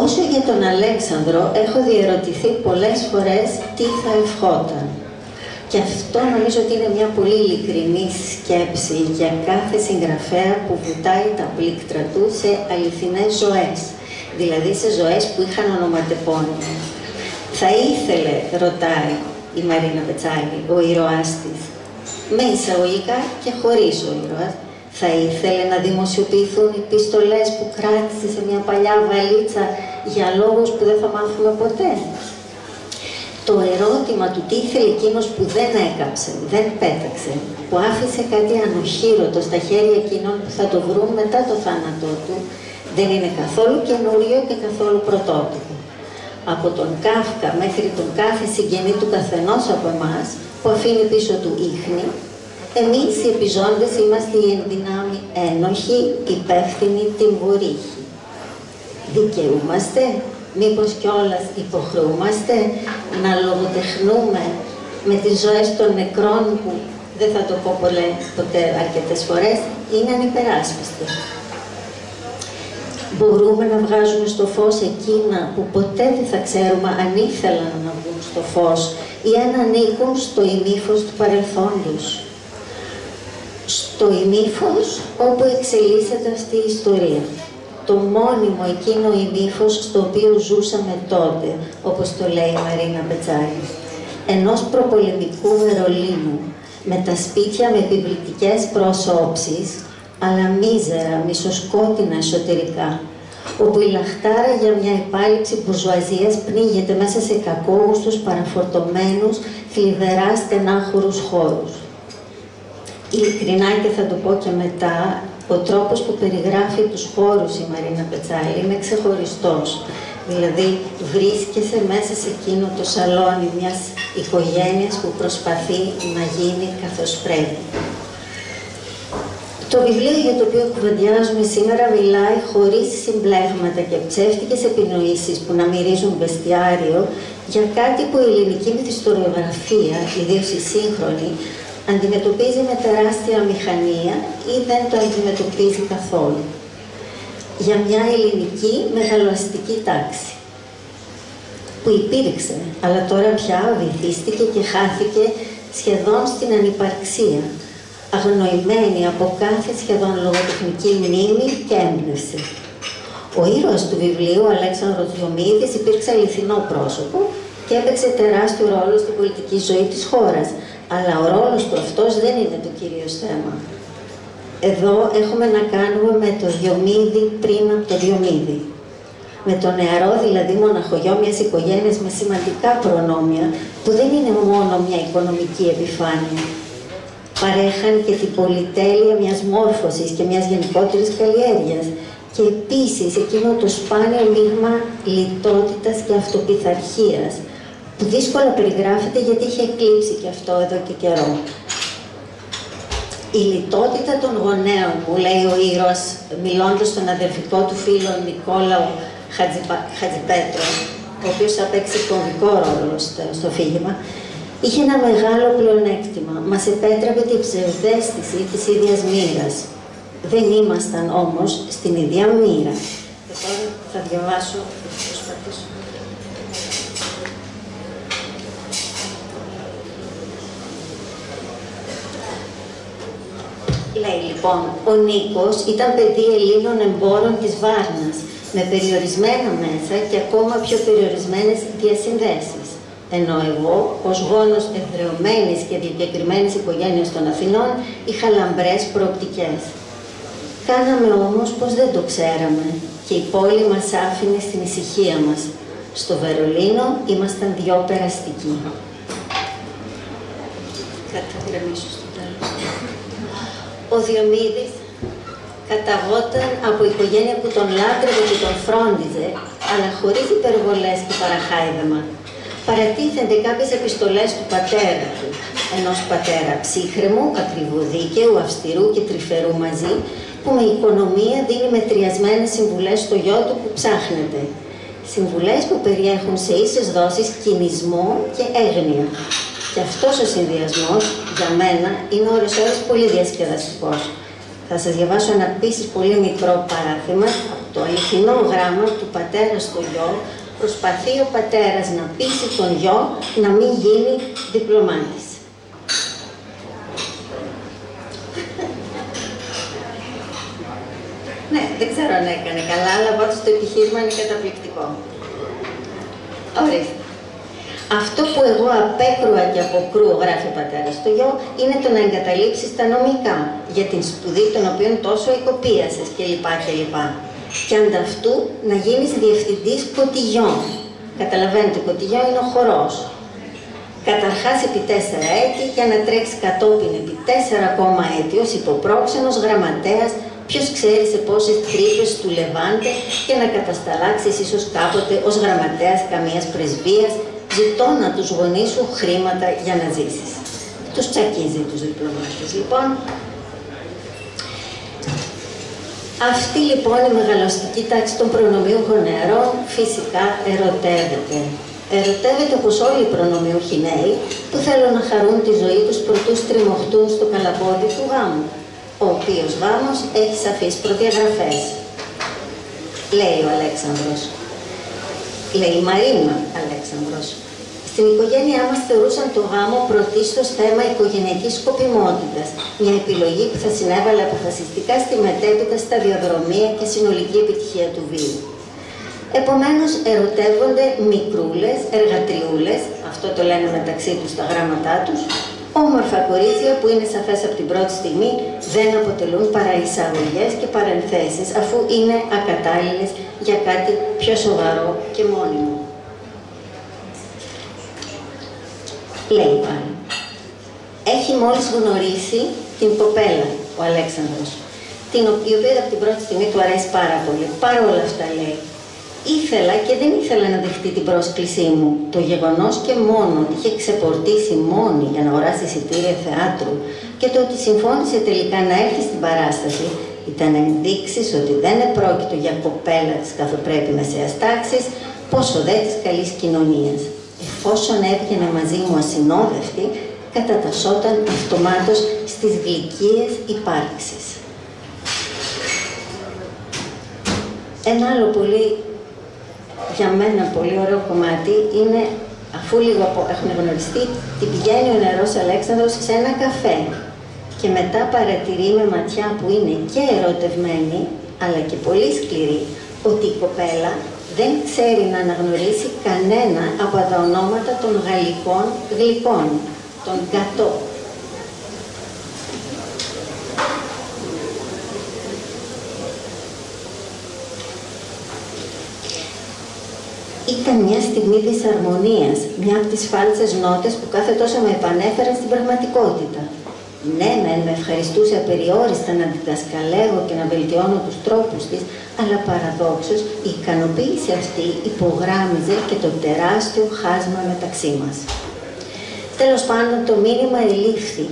Όσο για τον Αλέξανδρο, έχω διερωτηθεί πολλές φορές τι θα ευχόταν. Και αυτό νομίζω ότι είναι μια πολύ ειλικρινή σκέψη για κάθε συγγραφέα που βουτάει τα πλήκτρα του σε αληθινές ζωές. Δηλαδή σε ζωές που είχαν ονοματεπώνυμο. Θα ήθελε, ρωτάει η Μαρίνα Πετσάλη, ο ήρωάς της, με εισαγωγικά και χωρίς ο ήρωας, θα ήθελε να δημοσιοποιηθούν οι πιστολές που κράτησε σε μια παλιά βαλίτσα για λόγους που δεν θα μάθουμε ποτέ. Το ερώτημα του τι ήθελε εκείνος που δεν έκαψε, δεν πέταξε, που άφησε κάτι ανοχήρωτο στα χέρια εκείνων που θα το βρουν μετά το θάνατό του, δεν είναι καθόλου καινούριο και καθόλου πρωτότυπο. Από τον Κάφκα μέχρι τον κάθε συγγενή του καθενός από εμάς, που αφήνει πίσω του ίχνη, Εμείς οι επιζώντες είμαστε οι ενδυνάμοι ένοχοι, υπεύθυνοι τιμωρήχοι. Δικαιούμαστε, μήπως κιόλας υποχρεούμαστε να λογοτεχνούμε με τις ζωές των νεκρών που, δεν θα το πω ποτέ αρκετές φορές, είναι ανυπεράσπιστοι. Μπορούμε να βγάζουμε στο φως εκείνα που ποτέ δεν θα ξέρουμε αν ήθελαν να βγουν στο φως ή αν ανήκουν στο ημίφος του παρελθόντος. Στο ημίφος όπου εξελίσσεται αυτή η ιστορία. Το μόνιμο εκείνο ημίφος στο οποίο ζούσαμε τότε, όπως το λέει η Μαρίνα Πετσάλη. Ενός προπολεμικού Βερολίνου, με τα σπίτια με επιβλητικές προσώψεις, αλλά μίζερα, μισοσκότεινα εσωτερικά, όπου η λαχτάρα για μια επάλυψη μπουρζουαζίας πνίγεται μέσα σε κακόγουστους, παραφορτωμένους, θλιβερά στενάχωρους χώρους. Ειλικρινά, και θα το πω και μετά, ο τρόπος που περιγράφει τους χώρους η Μαρίνα Πετσάλη είναι ξεχωριστός. Δηλαδή, βρίσκεσαι μέσα σε εκείνο το σαλόνι μιας οικογένειας που προσπαθεί να γίνει καθώς πρέπει. Το βιβλίο για το οποίο κουβεντιάζουμε σήμερα μιλάει χωρίς συμπλέγματα και ψεύτικες επινοήσεις που να μυρίζουν μπεστιάριο για κάτι που η ελληνική μυθιστοριογραφία, ιδίως η σύγχρονη, αντιμετωπίζει με τεράστια μηχανία ή δεν το αντιμετωπίζει καθόλου. Για μια ελληνική μεγαλοαστική τάξη που υπήρξε, αλλά τώρα πια βυθίστηκε και χάθηκε σχεδόν στην ανυπαρξία, αγνοημένη από κάθε σχεδόν λογοτεχνική μνήμη και έμπνευση. Ο ήρωας του βιβλίου, ο Αλέξανδρος Διομήδης, υπήρξε αληθινό πρόσωπο και έπαιξε τεράστιο ρόλο στην πολιτική ζωή της χώρας, αλλά ο ρόλος του αυτός δεν είναι το κυρίως θέμα. Εδώ έχουμε να κάνουμε με το Διομήδη πριν από το Διομήδη. Με το νεαρό δηλαδή μοναχογιό μιας οικογένειας με σημαντικά προνόμια, που δεν είναι μόνο μια οικονομική επιφάνεια. Παρέχαν και την πολυτέλεια μιας μόρφωσης και μιας γενικότερης καλλιέργειας. Και επίσης εκείνο το σπάνιο μείγμα λιτότητας και αυτοπιθαρχίας, που δύσκολα περιγράφεται γιατί είχε εκλείψει και αυτό εδώ και καιρό. Η λιτότητα των γονέων, που λέει ο ήρωας, μιλώντας στον αδερφικό του φίλο Νικόλαο Χατζιπέτρο, ο οποίος θα παίξει κομβικό ρόλο στο φύγημα, είχε ένα μεγάλο πλεονέκτημα. Μας επέτρεπε την ψευδαίσθηση της ίδιας μοίρας. Δεν ήμασταν όμως στην ίδια μοίρα. Τώρα θα διαβάσω, θα προσπαθήσω. Λέει λοιπόν, ο Νίκος ήταν παιδί Ελλήνων εμπόρων της Βάρνας, με περιορισμένα μέσα και ακόμα πιο περιορισμένες διασυνδέσεις. Ενώ εγώ, ως γόνος εδρεωμένης και διακεκριμένης οικογένειας των Αθηνών, είχα λαμπρές προοπτικές. Κάναμε όμως πως δεν το ξέραμε και η πόλη μας άφηνε στην ησυχία μας. Στο Βερολίνο ήμασταν δυο περαστικοί. Κάτι θα γκρεμίσω στο τέλος. Ο Διομήδης καταγόταν από οικογένεια που τον λάτρευε και τον φρόντιζε, αλλά χωρίς υπερβολές και παραχάιδεμα. Παρατίθενται κάποιες επιστολές του πατέρα του, ενός πατέρα ψύχρεμου, ακριβοδίκαιου, αυστηρού και τρυφερού μαζί, που με οικονομία δίνει μετριασμένες συμβουλές στο γιο του που ψάχνεται. Συμβουλές που περιέχουν σε ίσες δόσεις κινησμό και έγνοια. Και αυτός ο συνδυασμός, για μένα, είναι ώρες-ώρες πολύ διασκεδαστικός. Θα σας διαβάσω ένα επίσης πολύ μικρό παράδειγμα από το αληθινό γράμμα του πατέρα στο γιο. Προσπαθεί ο πατέρας να πείσει τον γιο να μην γίνει διπλωμάτης. Ναι, δεν ξέρω αν έκανε καλά, αλλά πάντως το επιχείρημα είναι καταπληκτικό. Ορίστε. Αυτό που εγώ απέκρουα και αποκρούω, γράφει ο πατέρας στο γιο, είναι το να εγκαταλείψεις τα νομικά, για την σπουδή των οποίων τόσο οικοπίασες κλπ. Και ανταυτού να γίνεις διευθυντής κωτιγιών. Καταλαβαίνετε, κωτιγιό είναι ο χορός. Καταρχάς επί 4 έτη και να τρέξει κατόπιν επί 4 ακόμα έτη ως υποπρόξενος γραμματέας, ποιος ξέρει σε πόσες τρύπες του Λεβάντε, και να κατασταλάξεις ίσως κάποτε ως γραμματέας καμίας πρεσβείας, ζητώνα τους γονείς σου χρήματα για να ζήσεις. τους τσακίζει τους διπλωμάτες. Λοιπόν, αυτή λοιπόν η μεγαλωστική τάξη των προνομιούχων νεαρών φυσικά ερωτεύεται. Ερωτεύεται όπως όλοι οι προνομιούχοι νέοι που θέλουν να χαρούν τη ζωή τους προτού στριμωχτούν στο καλαπόδι του γάμου, ο οποίος γάμος έχει σαφείς προδιαγραφές. Λέει ο Αλέξανδρος. Λέει η Μαρίνα Αλέξανδρος. Στην οικογένειά μας θεωρούσαν το γάμο πρωτίστως θέμα οικογενειακής σκοπιμότητας, μια επιλογή που θα συνέβαλε αποφασιστικά στη μετέπειτα σταδιοδρομία και συνολική επιτυχία του βίου. Επομένως, ερωτεύονται μικρούλες, εργατριούλες, αυτό το λένε μεταξύ τους τα γράμματά τους, όμορφα κορίτσια που είναι σαφές από την πρώτη στιγμή δεν αποτελούν παρά εισαγωγές και παρενθέσεις, αφού είναι ακατάλληλες για κάτι πιο σοβαρό και μόνιμο. Λέει πάλι. Έχει μόλις γνωρίσει την κοπέλα, ο Αλέξανδρος, την οποία από την πρώτη στιγμή του αρέσει πάρα πολύ. Παρ' όλα αυτά, λέει, ήθελα και δεν ήθελα να δεχτεί την πρόσκλησή μου. Το γεγονός και μόνο ότι είχε ξεπορτήσει μόνη για να αγοράσει εισιτήρια θεάτρου και το ότι συμφώνησε τελικά να έρθει στην παράσταση ήταν ενδείξεις ότι δεν επρόκειτο για κοπέλα της καθοπρέπει μεσαίας τάξης, πόσο δε της καλής κοινωνίας. Εφόσον έβγαινε μαζί μου ασυνόδευτη, κατατασσόταν αυτομάτως στις γλυκίες υπάρξεις. Ένα άλλο πολύ, για μένα πολύ ωραίο κομμάτι είναι, αφού λίγο έχουν γνωριστεί, την πηγαίνει ο νεαρός Αλέξανδρος σε ένα καφέ και μετά παρατηρεί με ματιά που είναι και ερωτευμένη, αλλά και πολύ σκληρή, ότι η κοπέλα δεν ξέρει να αναγνωρίσει κανένα από τα ονόματα των γαλλικών γλυκών, των γκατό. Ήταν μια στιγμή δυσαρμονίας, μια από τις φάλτσες νότες που κάθε τόσο με επανέφεραν στην πραγματικότητα. Ναι, με ευχαριστούσε απεριόριστα να διδασκαλεύω και να βελτιώνω τους τρόπους της, αλλά παραδόξως η ικανοποίηση αυτή υπογράμμιζε και το τεράστιο χάσμα μεταξύ μας. Τέλος πάντων, το μήνυμα ελήφθη,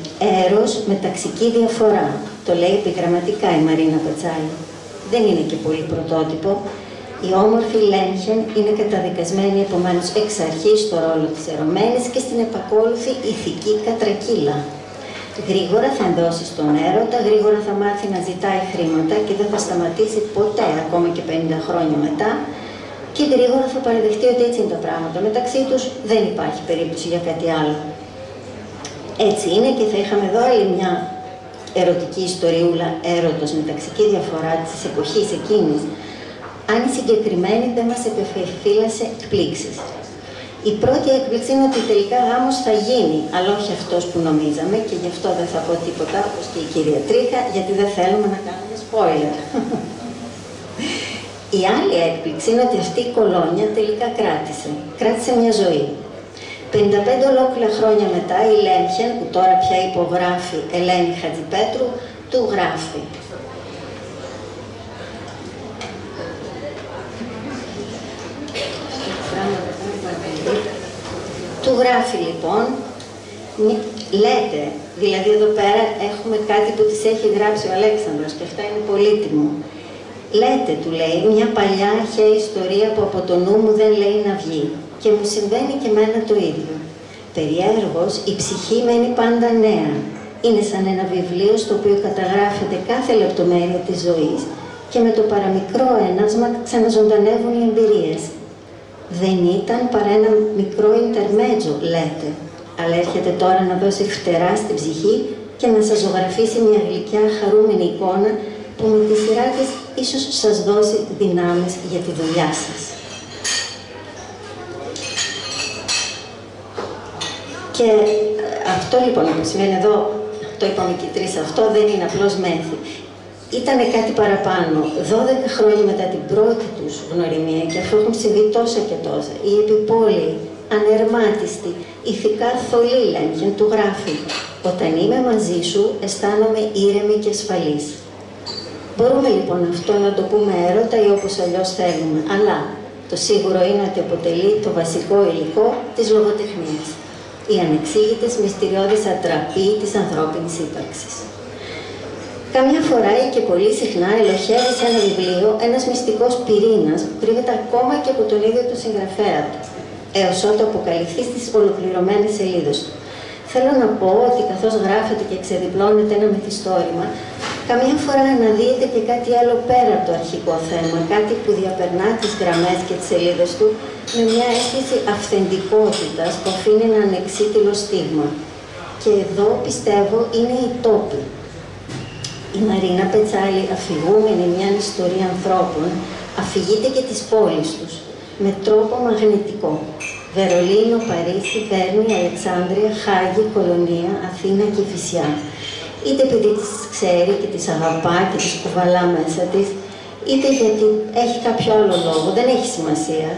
έρος με ταξική διαφορά. Το λέει επιγραμματικά η Μαρίνα Πετσάλη. Δεν είναι και πολύ πρωτότυπο. Η όμορφη Λένχεν είναι καταδικασμένη επομένως εξ αρχής στο ρόλο της ερωμένης και στην επακόλουθη ηθική κατρακύλα. Γρήγορα θα ενδώσει στον έρωτα, γρήγορα θα μάθει να ζητάει χρήματα και δεν θα σταματήσει ποτέ, ακόμα και 50 χρόνια μετά, και γρήγορα θα παραδεχτεί ότι έτσι είναι τα πράγματα. Μεταξύ τους δεν υπάρχει περίπτωση για κάτι άλλο. Έτσι είναι και θα είχαμε εδώ άλλη μια ερωτική ιστοριούλα, έρωτος με ταξική διαφορά της εποχής εκείνης, αν η συγκεκριμένη δεν μας επεφύλασε εκπλήξεις. Η πρώτη έκπληξη είναι ότι τελικά γάμος θα γίνει, αλλά όχι αυτός που νομίζαμε, και γι' αυτό δεν θα πω τίποτα, όπως και η κυρία Τρίχα, γιατί δεν θέλουμε να κάνουμε spoiler. Η άλλη έκπληξη είναι ότι αυτή η κολόνια τελικά κράτησε μια ζωή. 55 ολόκληρα χρόνια μετά, η Λένχεν, που τώρα πια υπογράφει Ελένη Χατζηπέτρου, του γράφει. Του γράφει λοιπόν, λέτε, δηλαδή εδώ πέρα έχουμε κάτι που της έχει γράψει ο Αλέξανδρος και αυτά είναι πολύτιμο. Λέτε, του λέει, μια παλιά αρχαία ιστορία που από το νου μου δεν λέει να βγει και μου συμβαίνει και εμένα το ίδιο. Περιέργως, η ψυχή μένει πάντα νέα. Είναι σαν ένα βιβλίο στο οποίο καταγράφεται κάθε λεπτομέρεια της ζωής και με το παραμικρό ένασμα ξαναζωντανεύουν οι εμπειρίες. Δεν ήταν παρά ένα μικρό intermezzo, λέτε, αλλά έρχεται τώρα να δώσει φτερά στην ψυχή και να σας ζωγραφίσει μια γλυκιά χαρούμενη εικόνα που με τη σειρά της ίσως σας δώσει δυνάμεις για τη δουλειά σας. Και αυτό λοιπόν που σημαίνει εδώ, το είπαμε και οι τρεις, αυτό δεν είναι απλώς μέθη. Ήτανε κάτι παραπάνω. 12 χρόνια μετά την πρώτη τους γνωριμία και αφού έχουν συμβεί τόσα και τόσα, η επιπόλαιη, ανερμάτιστη, ηθικά θολή Λένχεν του γράφει «Όταν είμαι μαζί σου, αισθάνομαι ήρεμη και ασφαλής». Μπορούμε λοιπόν αυτό να το πούμε έρωτα ή όπως αλλιώς θέλουμε, αλλά το σίγουρο είναι ότι αποτελεί το βασικό υλικό της λογοτεχνίας. η ανεξήγητης μυστηριώδης ατραπή της ανθρώπινης ύπαρξης. Καμιά φορά ή και πολύ συχνά ελοχεύει σε ένα βιβλίο ένας μυστικός πυρήνας που κρύβεται ακόμα και από τον ίδιο τον συγγραφέα του, έως ότου αποκαλυφθεί στις ολοκληρωμένες σελίδες του. Θέλω να πω ότι καθώς γράφεται και ξεδιπλώνεται ένα μυθιστόρημα, καμιά φορά αναδύεται και κάτι άλλο πέρα από το αρχικό θέμα, κάτι που διαπερνά τις γραμμές και τις σελίδες του με μια αίσθηση αυθεντικότητας που αφήνει ένα ανεξίτηλο στίγμα. Και εδώ, πιστεύω, είναι οι τόποι. Η Μαρίνα Πετσάλη, αφηγούμενη μια ιστορία ανθρώπων, αφηγείται και τις πόλεις τους, με τρόπο μαγνητικό. Βερολίνο, Παρίσι, Βέρνη, Αλεξάνδρεια, Χάγη, Κολονία, Αθήνα και Κηφισιά. Είτε επειδή τις ξέρει και τις αγαπά και τις κουβαλά μέσα της, είτε γιατί έχει κάποιο άλλο λόγο, δεν έχει σημασία.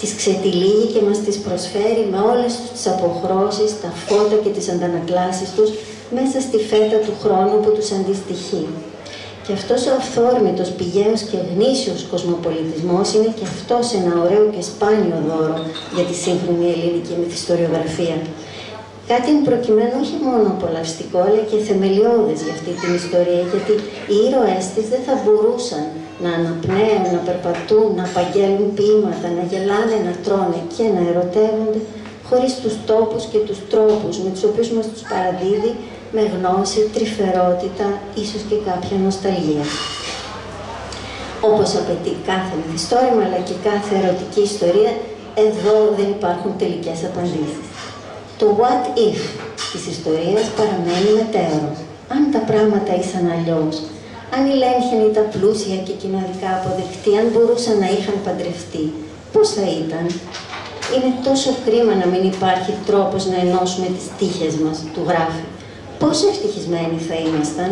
Τις ξετυλίγει και μας τις προσφέρει με όλες τις αποχρώσεις, τα φώτα και τις αντανακλάσεις τους μέσα στη φέτα του χρόνου που τους αντιστοιχεί. Και αυτός ο αυθόρμητος, πηγαίος και γνήσιος κοσμοπολιτισμός είναι και αυτός ένα ωραίο και σπάνιο δώρο για τη σύγχρονη ελληνική μυθιστοριογραφία. Κάτι εν προκειμένου όχι μόνο απολαυστικό, αλλά και θεμελιώδες για αυτή την ιστορία, γιατί οι ήρωές της δεν θα μπορούσαν να αναπνέουν, να περπατούν, να απαγγέλουν ποίηματα, να γελάνε, να τρώνε και να ερωτεύονται, χωρίς τους τόπους και τους τρόπους με τους οποίους μας τους παραδίδει, με γνώση, τρυφερότητα, ίσως και κάποια νοσταλγία. Όπως απαιτεί κάθε μυθιστόρημα, αλλά και κάθε ερωτική ιστορία, εδώ δεν υπάρχουν τελικές απαντήσεις. Το what if της ιστορίας παραμένει μετέωρο. Αν τα πράγματα ήσαν αλλιώς, αν οι Λέμχενοι τα πλούσια και κοινωνικά αποδεκτοί, αν μπορούσαν να είχαν παντρευτεί, πώς θα ήταν? Είναι τόσο κρίμα να μην υπάρχει τρόπος να ενώσουμε τις τύχες μας, του γράφει. Πόσο ευτυχισμένοι θα ήμασταν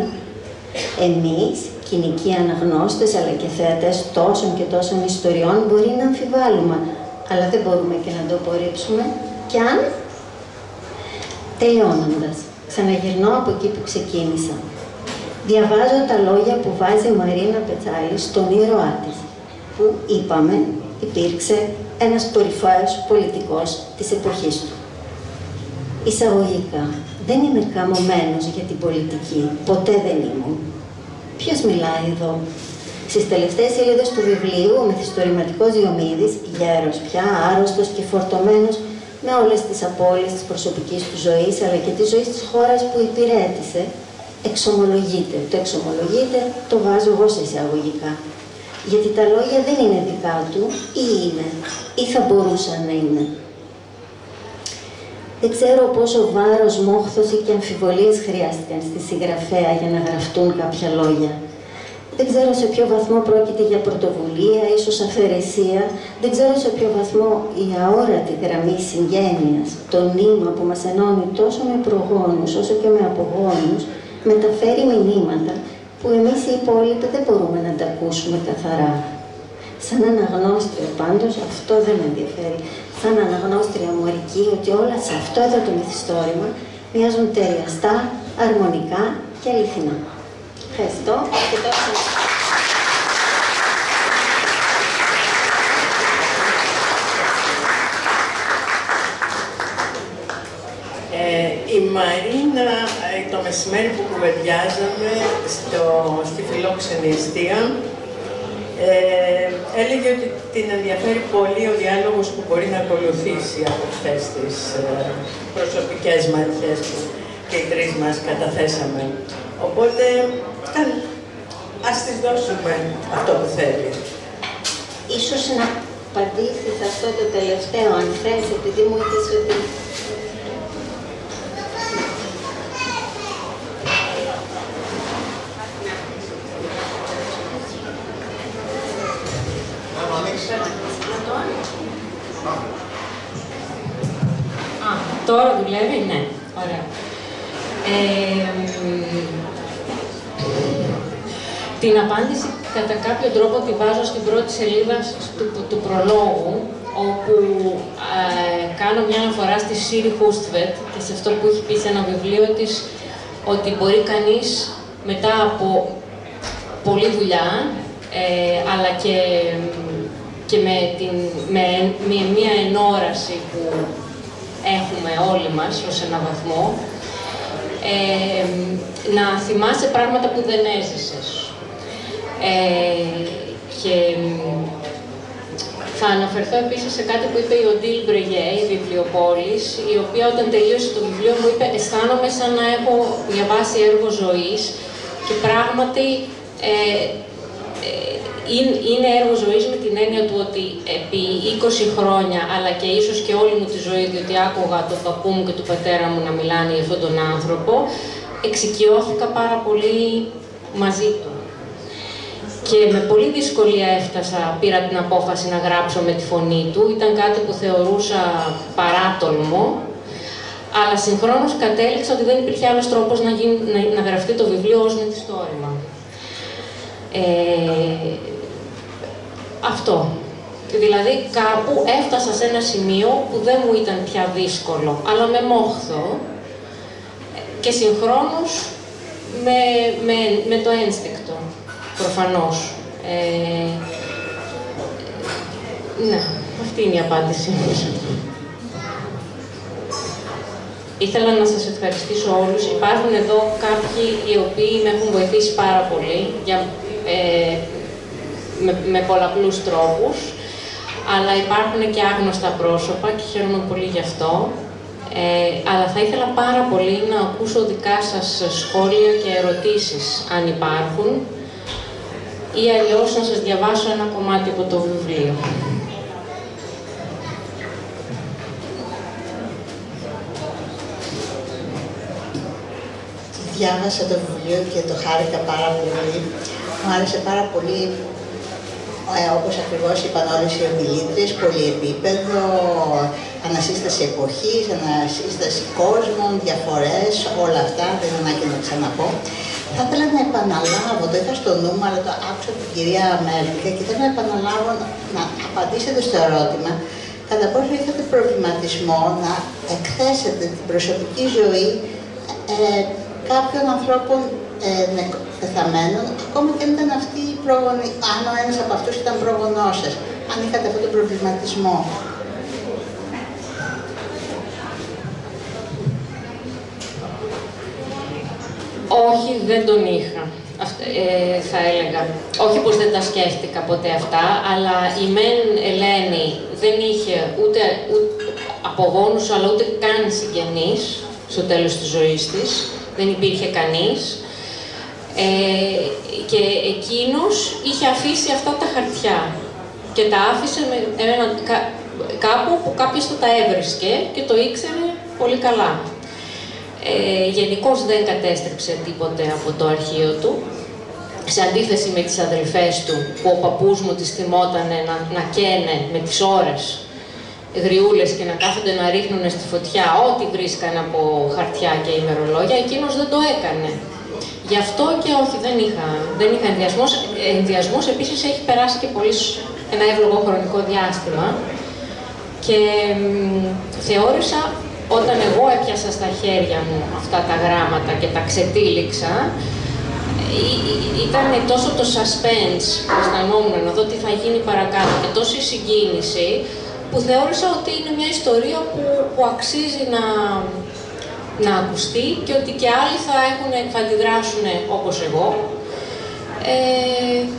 εμείς, κοινικοί αναγνώστες, αλλά και θεατές τόσων και τόσων ιστοριών, μπορεί να αμφιβάλλουμε, αλλά δεν μπορούμε και να το απορρίψουμε. Και αν... Τελειώνοντας, ξαναγυρνώ από εκεί που ξεκίνησα. Διαβάζω τα λόγια που βάζει η Μαρίνα Πετσάλη στον ήρωά της, που, είπαμε, υπήρξε ένας κορυφαίος πολιτικός της εποχής του. Εισαγωγικά, δεν είμαι καμωμένος για την πολιτική, ποτέ δεν ήμουν. Ποιος μιλάει εδώ? Στις τελευταίες σελίδες του βιβλίου, ο μυθιστορηματικός Διομήδης, γέρος πια, άρρωστος και φορτωμένος με όλες τις απώλειες της προσωπικής του ζωής, αλλά και της ζωής της χώρας που υπηρέτησε, εξομολογείται. Το εξομολογείται το βάζω εγώ σε εισαγωγικά. Γιατί τα λόγια δεν είναι δικά του, ή είναι, ή θα μπορούσαν να είναι. Δεν ξέρω πόσο βάρος, μόχθος και αμφιβολίες χρειάστηκαν στη συγγραφέα για να γραφτούν κάποια λόγια. Δεν ξέρω σε ποιο βαθμό πρόκειται για πρωτοβουλία, ίσως αφαιρεσία. Δεν ξέρω σε ποιο βαθμό η αόρατη γραμμή συγγένειας, το νήμα που μας ενώνει τόσο με προγόνους όσο και με απογόνους, μεταφέρει μηνύματα που εμείς οι υπόλοιποι δεν μπορούμε να τα ακούσουμε καθαρά. Σαν αναγνώστρια πάντως, αυτό δεν με ενδιαφέρει. Σαν αναγνώστρια μου αρκεί ότι όλα σε αυτό εδώ το μυθιστόρημα μοιάζουν ταιριαστά, αρμονικά και αληθινά. Ευχαριστώ και τώρα η Μαρίνα, το μεσημέρι που κουβεντιάζαμε στη φιλόξενη εστία, έλεγε ότι την ενδιαφέρει πολύ ο διάλογος που μπορεί να ακολουθήσει από αυτές τις προσωπικές ματιές που και οι τρεις μας καταθέσαμε. Οπότε, ας της δώσουμε αυτό που θέλει. Ίσως να απαντήσει σε αυτό το τελευταίο, αν θες, επειδή μου είπες ότι... Τώρα δουλεύει, ναι. Ωραία. Την απάντηση κατά κάποιο τρόπο τη βάζω στην πρώτη σελίδα του προλόγου, όπου κάνω μια αναφορά στη Σίρι Χούστβετ και σε αυτό που έχει πει σε ένα βιβλίο της, ότι μπορεί κανείς μετά από πολλή δουλειά, αλλά και με μια ενόραση που έχουμε όλοι μας ως έναν βαθμό, να θυμάσαι πράγματα που δεν έζησες. Και θα αναφερθώ επίσης σε κάτι που είπε η Οντίλ Μπρεγιέ, η βιβλιοπόλης, η οποία όταν τελείωσε το βιβλίο μου είπε «Αισθάνομαι σαν να έχω διαβάσει έργο ζωής» και πράγματι είναι έργο ζωής με την έννοια του ότι επί 20 χρόνια, αλλά και ίσως και όλη μου τη ζωή, διότι άκουγα τον παππού μου και τον πατέρα μου να μιλάνε για αυτόν τον άνθρωπο, εξοικειώθηκα πάρα πολύ μαζί του. Και με πολύ δυσκολία πήρα την απόφαση να γράψω με τη φωνή του. Ήταν κάτι που θεωρούσα παράτολμο, αλλά συγχρόνως κατέληξα ότι δεν υπήρχε άλλος τρόπος να γραφτεί το βιβλίο ως μυθιστόρημα. Αυτό. Δηλαδή κάπου έφτασα σε ένα σημείο που δεν μου ήταν πια δύσκολο, αλλά με μόχθο και συγχρόνως με το ένστικτο. Προφανώς. Ναι, αυτή είναι η απάντησή μου. Ήθελα να σας ευχαριστήσω όλους. Υπάρχουν εδώ κάποιοι οι οποίοι με έχουν βοηθήσει πάρα πολύ, με πολλαπλούς τρόπους, αλλά υπάρχουν και άγνωστα πρόσωπα και χαίρομαι πολύ γι' αυτό. Αλλά θα ήθελα πάρα πολύ να ακούσω δικά σας σχόλια και ερωτήσεις, αν υπάρχουν, ή αλλιώς να σας διαβάσω ένα κομμάτι από το βιβλίο. Διάβασα το βιβλίο και το χάρηκα πάρα πολύ. Μου άρεσε πάρα πολύ, όπως ακριβώς είπαν όλες οι ομιλήτριες, πολυεπίπεδο, ανασύσταση εποχής, ανασύσταση κόσμων, διαφορές, όλα αυτά, δεν είναι ανάγκη να ξαναπώ. Θα ήθελα να επαναλάβω, το είχα στο νου μου, αλλά το άκουσα από την κυρία Μέρλικα και θέλω να επαναλάβω να απαντήσετε στο ερώτημα κατά πόσο είχατε προβληματισμό να εκθέσετε την προσωπική ζωή κάποιων ανθρώπων πεθαμένων, ακόμα και αν ήταν αυτοί οι πρόγονοι, αν ο ένας από αυτούς ήταν πρόγονός σας, αν είχατε αυτόν τον προβληματισμό. Όχι, δεν τον είχα, θα έλεγα. Όχι πως δεν τα σκέφτηκα ποτέ αυτά, αλλά η μεν Ελένη δεν είχε ούτε απογόνους, αλλά ούτε καν συγγενείς στο τέλος της ζωής της. Δεν υπήρχε κανείς. Και εκείνος είχε αφήσει αυτά τα χαρτιά και τα άφησε κάπου που κάποιος θα τα έβρισκε και το ήξερε πολύ καλά. Γενικώς δεν κατέστρεψε τίποτε από το αρχείο του, σε αντίθεση με τις αδελφές του, που ο παππούς μου τις θυμότανε να καίνε με τις ώρες γριούλες και να κάθονται να ρίχνουν στη φωτιά ό,τι βρίσκαν από χαρτιά και ημερολόγια, εκείνος δεν το έκανε. Γι' αυτό και όχι, δεν είχα ενδιασμός. Ενδιασμός επίσης έχει περάσει και ένα εύλογο χρονικό διάστημα και θεώρησα, όταν εγώ έπιασα στα χέρια μου αυτά τα γράμματα και τα ξετύλιξα, ήταν τόσο το suspense που αισθανόμουν να δω τι θα γίνει παρακάτω και τόση συγκίνηση, που θεώρησα ότι είναι μια ιστορία που αξίζει να ακουστεί και ότι και άλλοι θα αντιδράσουν όπως εγώ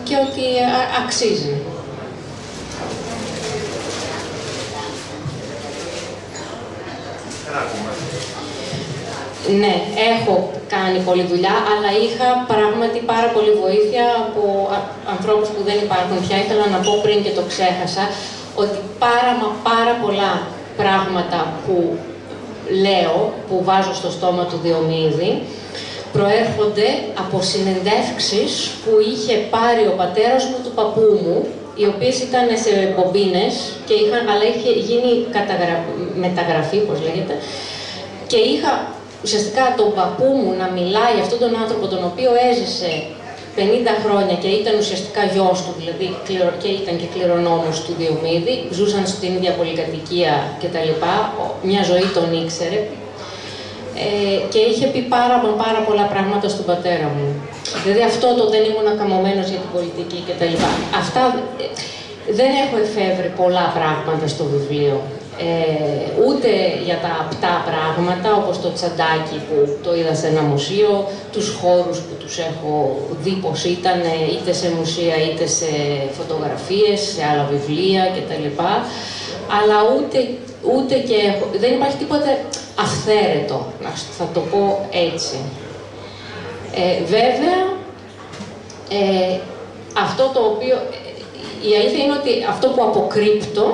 και ότι αξίζει. Ναι, έχω κάνει πολλή δουλειά, αλλά είχα πράγματι πάρα πολύ βοήθεια από ανθρώπους που δεν υπάρχουν πια. Ήθελα να πω πριν και το ξέχασα, ότι πάρα πολλά πράγματα που λέω, που βάζω στο στόμα του Διομήδη, προέρχονται από συνεντεύξεις που είχε πάρει ο πατέρας μου του παππού μου, οι οποίες ήταν σε μπομπίνες, αλλά είχε γίνει μεταγραφή, πώς λέγεται, και είχα ουσιαστικά τον παππού μου να μιλάει για αυτόν τον άνθρωπο, τον οποίο έζησε 50 χρόνια και ήταν ουσιαστικά γιος του, δηλαδή και ήταν και κληρονόμος του Διομήδη, ζούσαν στην ίδια πολυκατοικία κτλ. Μια ζωή τον ήξερε και είχε πει πάρα πολλά πράγματα στον πατέρα μου. Δηλαδή αυτό το δεν ήμουν καμωμένος για την πολιτική κτλ. Αυτά δεν έχω εφεύρει πολλά πράγματα στο βιβλίο. ούτε για τα απτά πράγματα, όπως το τσαντάκι που το είδα σε ένα μουσείο, τους χώρους που τους έχω δει πως ήταν, είτε σε μουσεία είτε σε φωτογραφίες, σε άλλα βιβλία κτλ. Αλλά ούτε και δεν υπάρχει τίποτε αυθαίρετο, θα το πω έτσι. Βέβαια, αυτό το οποίο, η αλήθεια είναι ότι αυτό που αποκρύπτω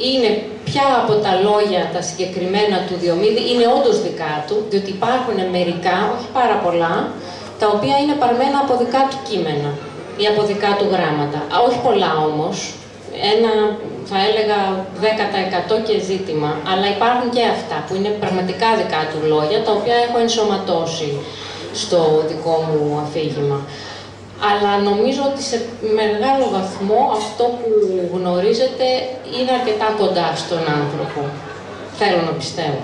είναι ποια από τα λόγια, τα συγκεκριμένα του Διομήδη, είναι όντως δικά του, διότι υπάρχουν μερικά, όχι πάρα πολλά, τα οποία είναι παρμένα από δικά του κείμενα ή από δικά του γράμματα. Όχι πολλά όμως, ένα, θα έλεγα, 10% και ζήτημα, αλλά υπάρχουν και αυτά που είναι πραγματικά δικά του λόγια, τα οποία έχω ενσωματώσει στο δικό μου αφήγημα. Αλλά νομίζω ότι σε μεγάλο βαθμό αυτό που γνωρίζετε είναι αρκετά κοντά στον άνθρωπο. Θέλω να πιστεύω.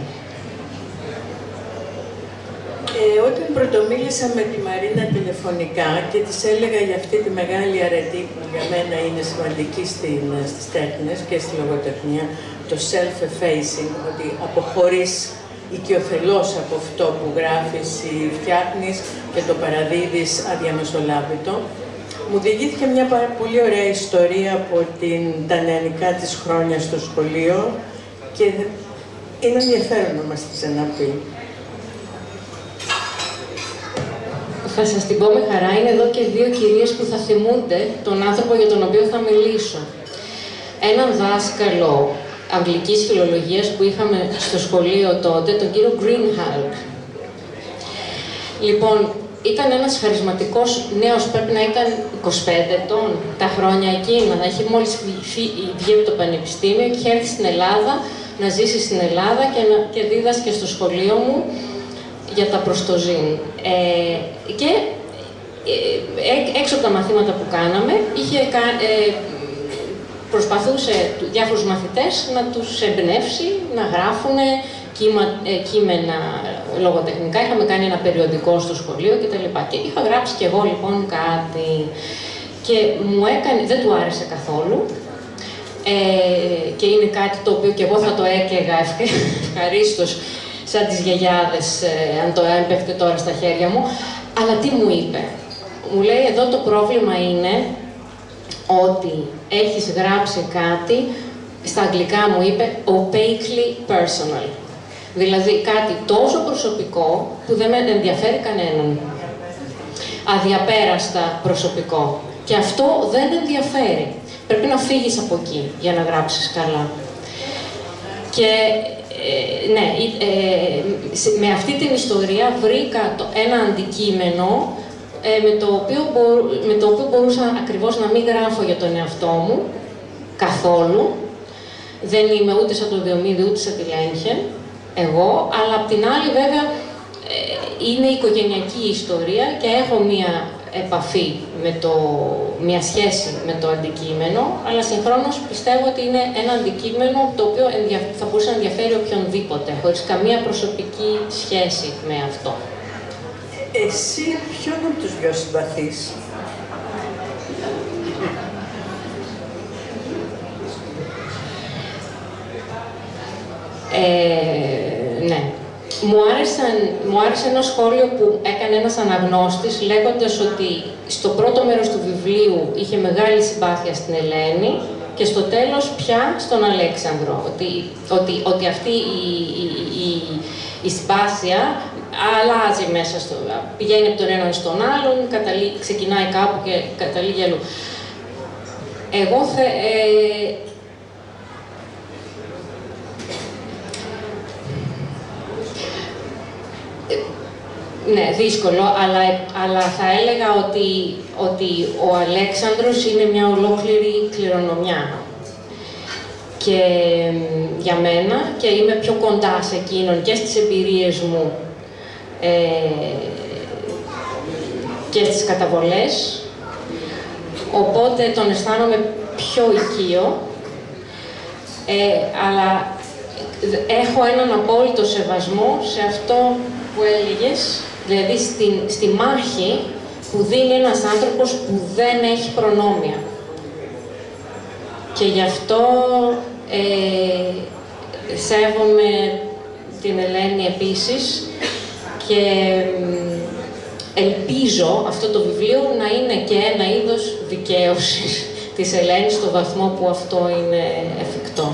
Όταν πρωτομίλησα με τη Μαρίνα τηλεφωνικά και της έλεγα για αυτή τη μεγάλη αρετή που για μένα είναι σημαντική στις τέχνες και στη λογοτεχνία, το self-effacing, ότι αποχωρείς οικειοθελώς από αυτό που γράφεις ή φτιάχνεις και το παραδίδεις αδιαμεσολάβητο. Μου διηγήθηκε μια πολύ ωραία ιστορία από τα νεανικά της χρόνια στο σχολείο και είναι ενδιαφέρον να μας τη ξαναπεί. Θα σας την πω με χαρά. Είναι εδώ και δύο κυρίες που θα θυμούνται τον άνθρωπο για τον οποίο θα μιλήσω. Έναν δάσκαλο αγγλικής φιλολογίας που είχαμε στο σχολείο τότε, τον κύριο Greenhalgh. Λοιπόν, ήταν ένας χαρισματικός νέος, πρέπει να ήταν 25 ετών τα χρόνια εκείνα, να έχει μόλις βγει από το πανεπιστήμιο και είχε έρθει στην Ελλάδα, να ζήσει στην Ελλάδα και δίδασκε στο σχολείο μου για τα προστοζήν. Και έξω από τα μαθήματα που κάναμε, προσπαθούσε διάφορους μαθητές να τους εμπνεύσει, να γράφουν κείμενα λογοτεχνικά. Είχαμε κάνει ένα περιοδικό στο σχολείο κτλ. Και είχα γράψει κι εγώ λοιπόν κάτι. Και μου έκανε, δεν του άρεσε καθόλου. Και είναι κάτι το οποίο κι εγώ θα το έκλαιγα ευχαρίστως, σαν τις γιαγιάδες, αν το έπεφτε τώρα στα χέρια μου. Αλλά τι μου είπε? Μου λέει, εδώ το πρόβλημα είναι ότι έχεις γράψει κάτι, στα αγγλικά μου είπε, opaquely personal. Δηλαδή κάτι τόσο προσωπικό που δεν με ενδιαφέρει κανέναν. Αδιαπέραστα προσωπικό. Και αυτό δεν ενδιαφέρει. Πρέπει να φύγεις από εκεί για να γράψεις καλά. Και ναι, με αυτή την ιστορία βρήκα ένα αντικείμενο με το οποίο μπορούσα ακριβώς να μην γράφω για τον εαυτό μου καθόλου. Δεν είμαι ούτε σαν τον Διομήδη, ούτε σαν τη Λένχεν, εγώ, αλλά απ' την άλλη βέβαια είναι οικογενειακή ιστορία και έχω μία επαφή, μία σχέση με το αντικείμενο, αλλά συγχρόνως πιστεύω ότι είναι ένα αντικείμενο το οποίο θα μπορούσε να ενδιαφέρει οποιονδήποτε, χωρίς καμία προσωπική σχέση με αυτό. Εσύ ποιον από τους δυο συμπαθείς? Ναι. Μου άρεσε ένα σχόλιο που έκανε ένας αναγνώστης λέγοντας ότι στο πρώτο μέρος του βιβλίου είχε μεγάλη συμπάθεια στην Ελένη και στο τέλος πια στον Αλέξανδρο. Ότι αυτή η συμπάθεια αλλάζει μέσα πηγαίνει από τον έναν στον άλλον, ξεκινάει κάπου και καταλήγει αλλού. Εγώ ναι, δύσκολο, αλλά θα έλεγα ότι ο Αλέξανδρος είναι μια ολόκληρη κληρονομιά. Και για μένα, και είμαι πιο κοντά σε εκείνον και στις εμπειρίες μου και στις καταβολές, οπότε τον αισθάνομαι πιο οικείο, αλλά έχω έναν απόλυτο σεβασμό σε αυτό που έλεγες, δηλαδή στη μάχη που δίνει ένας άνθρωπος που δεν έχει προνόμια. Και γι' αυτό σέβομαι την Ελένη επίσης και ελπίζω αυτό το βιβλίο να είναι και ένα είδος δικαίωσης της Ελένης στο βαθμό που αυτό είναι εφικτό.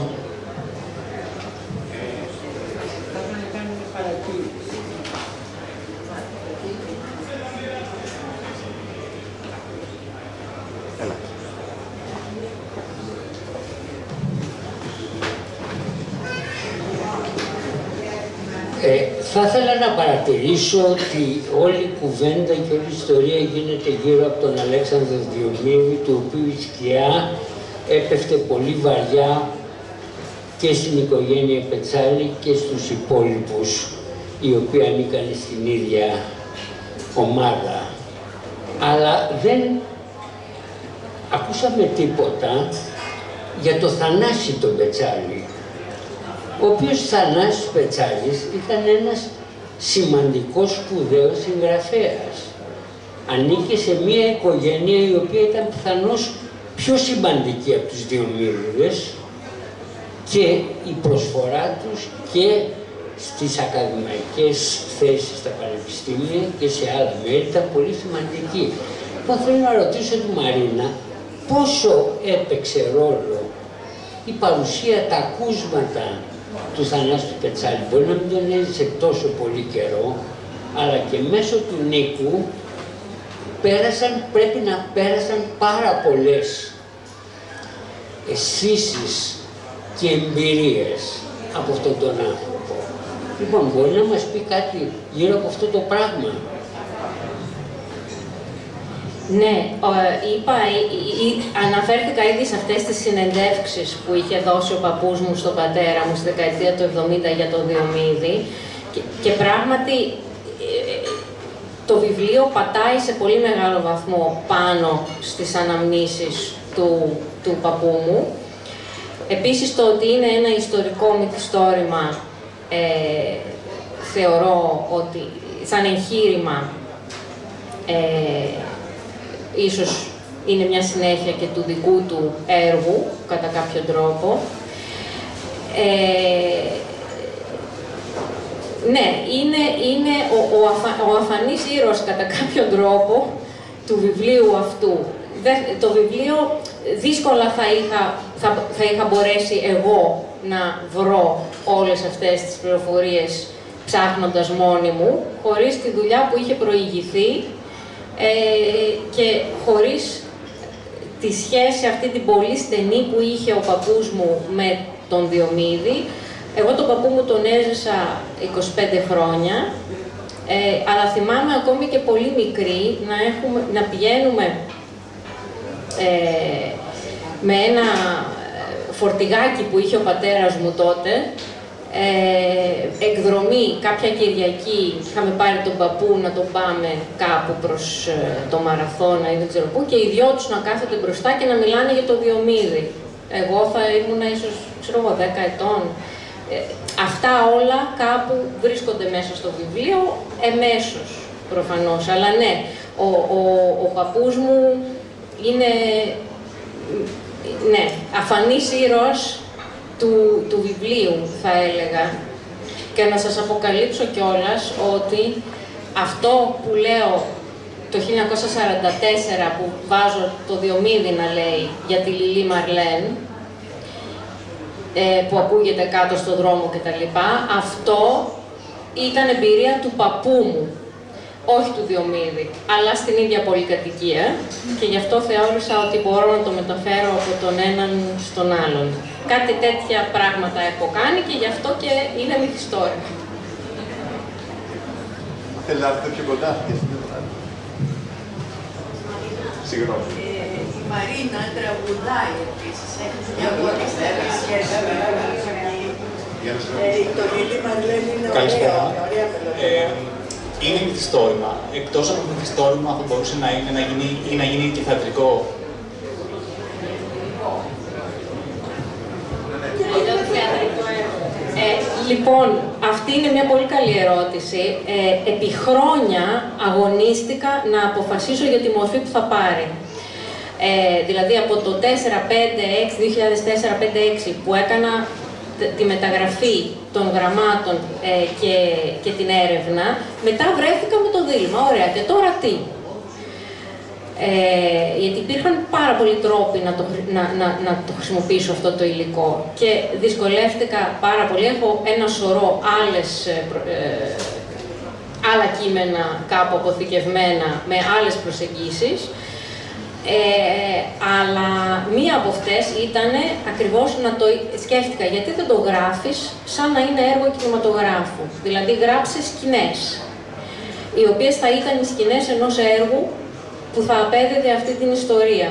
Θα ήθελα να παρατηρήσω ότι όλη η κουβέντα και όλη η ιστορία γίνεται γύρω από τον Αλέξανδρο Διομήδη, του οποίου η σκιά έπεφτε πολύ βαριά και στην οικογένεια Πετσάλη και στους υπόλοιπους, οι οποίοι ανήκαν στην ίδια ομάδα. Αλλά δεν ακούσαμε τίποτα για το Θανάση τον Πετσάλη, ο οποίος Θανάσης Πετσάλης ήταν ένας σημαντικός σπουδαίος συγγραφέας. Ανήκε σε μια οικογένεια η οποία ήταν πιθανώς πιο σημαντική από τους Διομήδηδες και η προσφορά τους και στις ακαδημαϊκές θέσεις στα πανεπιστήμια και σε άλλα μέρη ήταν πολύ σημαντική. Λοιπόν, θέλω να ρωτήσω τη Μαρίνα πόσο έπαιξε ρόλο η παρουσία, τα ακούσματα του Θανάση του Πετσάλη. Μπορεί να μην τον έζησε τόσο πολύ καιρό, αλλά και μέσω του Νίκου πρέπει να πέρασαν πάρα πολλές αισθήσεις και εμπειρίες από αυτόν τον άνθρωπο. Λοιπόν, μπορεί να μας πει κάτι γύρω από αυτό το πράγμα? Ναι, αναφέρθηκα ήδη σε αυτές τις συνεντεύξεις που είχε δώσει ο παππούς μου στον πατέρα μου στη δεκαετία του 70 για το Διομήδη και πράγματι το βιβλίο πατάει σε πολύ μεγάλο βαθμό πάνω στις αναμνήσεις του παππού μου. Επίσης το ότι είναι ένα ιστορικό μυθιστόρημα θεωρώ ότι σαν εγχείρημα ίσως είναι μια συνέχεια και του δικού του έργου, κατά κάποιο τρόπο. Ναι, είναι ο αφανής ήρωας κατά κάποιο τρόπο του βιβλίου αυτού. Το βιβλίο δύσκολα θα είχα μπορέσει εγώ να βρω όλες αυτές τις πληροφορίες ψάχνοντας μόνη μου, χωρίς τη δουλειά που είχε προηγηθεί και χωρίς τη σχέση αυτή την πολύ στενή που είχε ο παππούς μου με τον Διομήδη. Εγώ τον παππού μου τον έζησα 25 χρόνια, αλλά θυμάμαι ακόμη και πολύ μικρή να πηγαίνουμε με ένα φορτηγάκι που είχε ο πατέρας μου τότε, εκδρομή κάποια Κυριακή, είχαμε πάρει τον παππού να τον πάμε κάπου προς το Μαραθώνα ή δεν ξέρω πού, και οι δυο τους να κάθονται μπροστά και να μιλάνε για το Διομήδη. Εγώ θα ήμουν ίσως, ξέρω εγώ, 10 ετών. Αυτά όλα κάπου βρίσκονται μέσα στο βιβλίο, εμέσως προφανώς. Αλλά ναι, ο παππούς μου είναι, ναι, αφανής ήρωας του βιβλίου, θα έλεγα. Και να σας αποκαλύψω κιόλας ότι αυτό που λέω το 1944, που βάζω το Διομήδη να λέει για τη Λιλή Μαρλέν, που ακούγεται κάτω στο δρόμο κτλ. Αυτό ήταν εμπειρία του παππού μου, όχι του Διομήδη, αλλά στην ίδια πολυκατοικία, και γι' αυτό θεώρησα ότι μπορώ να το μεταφέρω από τον έναν στον άλλον. Κάτι τέτοια πράγματα έχω κάνει και γι' αυτό και είναι μυθιστόρημα. Θέλετε να έρθετε πιο κοντά. Συγγνώμη. Η Μαρίνα τραγουδάει επίσης. Έχει μια πολύ στενή σχέση με το Λιλή Μαρλέν. Είναι ωραία μελωδία. Είναι μυθιστόρημα. Εκτός από μυθιστόρημα θα μπορούσε να γίνει και θεατρικό. Λοιπόν, αυτή είναι μια πολύ καλή ερώτηση. Επί χρόνια αγωνίστηκα να αποφασίσω για τη μορφή που θα πάρει. Δηλαδή από το 2004-2005-2006 που έκανα τη μεταγραφή των γραμμάτων και την έρευνα, μετά βρέθηκα με το δίλημμα. Ωραία, και τώρα τι? Γιατί υπήρχαν πάρα πολλοί τρόποι να το χρησιμοποιήσω αυτό το υλικό και δυσκολεύτηκα πάρα πολύ. Έχω ένα σωρό άλλα κείμενα κάπου αποθηκευμένα με άλλες προσεγγίσεις, αλλά μία από αυτές ήταν ακριβώς να το σκέφτηκα, γιατί δεν το γράφεις σαν να είναι έργο κινηματογράφου. Δηλαδή γράψεις σκηνές, οι οποίες θα ήταν οι σκηνές ενός έργου που θα απέδιδε αυτή την ιστορία.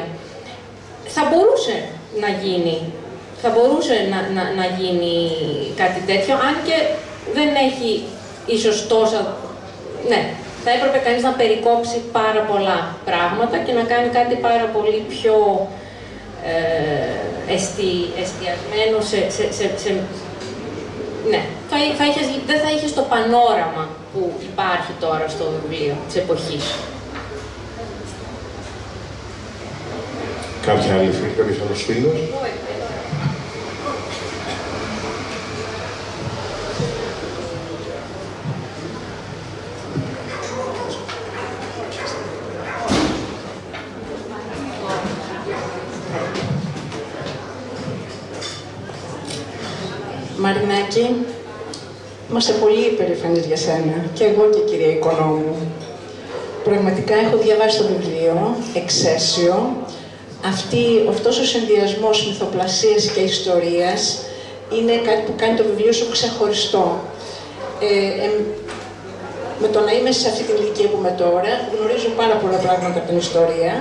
Θα μπορούσε να γίνει κάτι τέτοιο, αν και δεν έχει ίσως τόσα... Ναι, θα έπρεπε κανείς να περικόψει πάρα πολλά πράγματα και να κάνει κάτι πάρα πολύ πιο εστιασμένο ναι, δεν θα είχες το πανόραμα που υπάρχει τώρα στο βιβλίο της εποχής. Κάποια άλλη φίλη, κάποιος άλλος φίλος? Μαρινάκη, είμαστε πολύ υπερήφανες για σένα, και εγώ και η κυρία Οικονόμου. Πραγματικά έχω διαβάσει το βιβλίο, εξαίσιο. Αυτός ο συνδυασμός μυθοπλασίας και ιστορίας είναι κάτι που κάνει το βιβλίο σου ξεχωριστό. Με το να είμαι σε αυτή την ηλικία που είμαι τώρα, γνωρίζω πάρα πολλά πράγματα από την ιστορία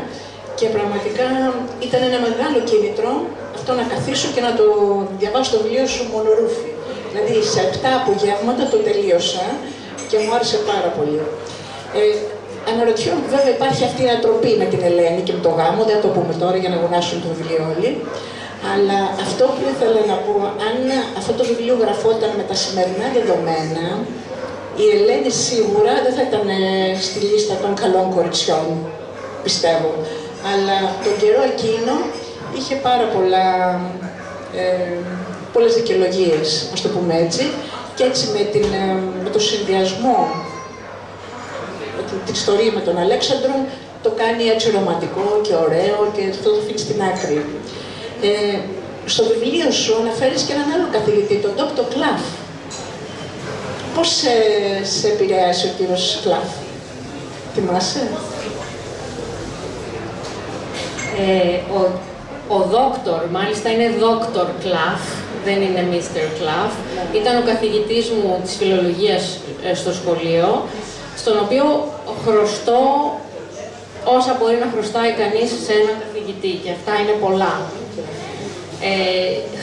και πραγματικά ήταν ένα μεγάλο κίνητρο αυτό να καθίσω και να το διαβάσω το βιβλίο σου μονορούφι. Δηλαδή σε 7 απογεύματα το τελείωσα και μου άρεσε πάρα πολύ. Αναρωτιόμαι, βέβαια υπάρχει αυτή η ανατροπή με την Ελένη και με το γάμο, δεν θα το πούμε τώρα για να αγωνάσουν το βιβλίο όλοι. Αλλά αυτό που ήθελα να πω, αν αυτό το βιβλίο γραφόταν με τα σημερινά δεδομένα, η Ελένη σίγουρα δεν θα ήταν στη λίστα των καλών κοριτσιών, πιστεύω. Αλλά τον καιρό εκείνο είχε πάρα πολλές δικαιολογίες, ας το πούμε έτσι, και έτσι με το συνδυασμό την ιστορία με τον Αλέξανδρο το κάνει έτσι ρομαντικό και ωραίο και αυτό το αφήνει στην άκρη. Στο βιβλίο σου αναφέρεις και έναν άλλο καθηγητή, τον Dr. Κλαφ. Πώς σε επηρέασε ο κύριος Κλαφ, θυμάσαι? Ο Δόκτωρ, μάλιστα είναι Dr. Κλαφ, δεν είναι Mr. Κλαφ. Ήταν ο καθηγητής μου της φιλολογίας στο σχολείο, στον οποίο χρωστώ όσα μπορεί να χρωστάει κανείς σε έναν καθηγητή, και αυτά είναι πολλά.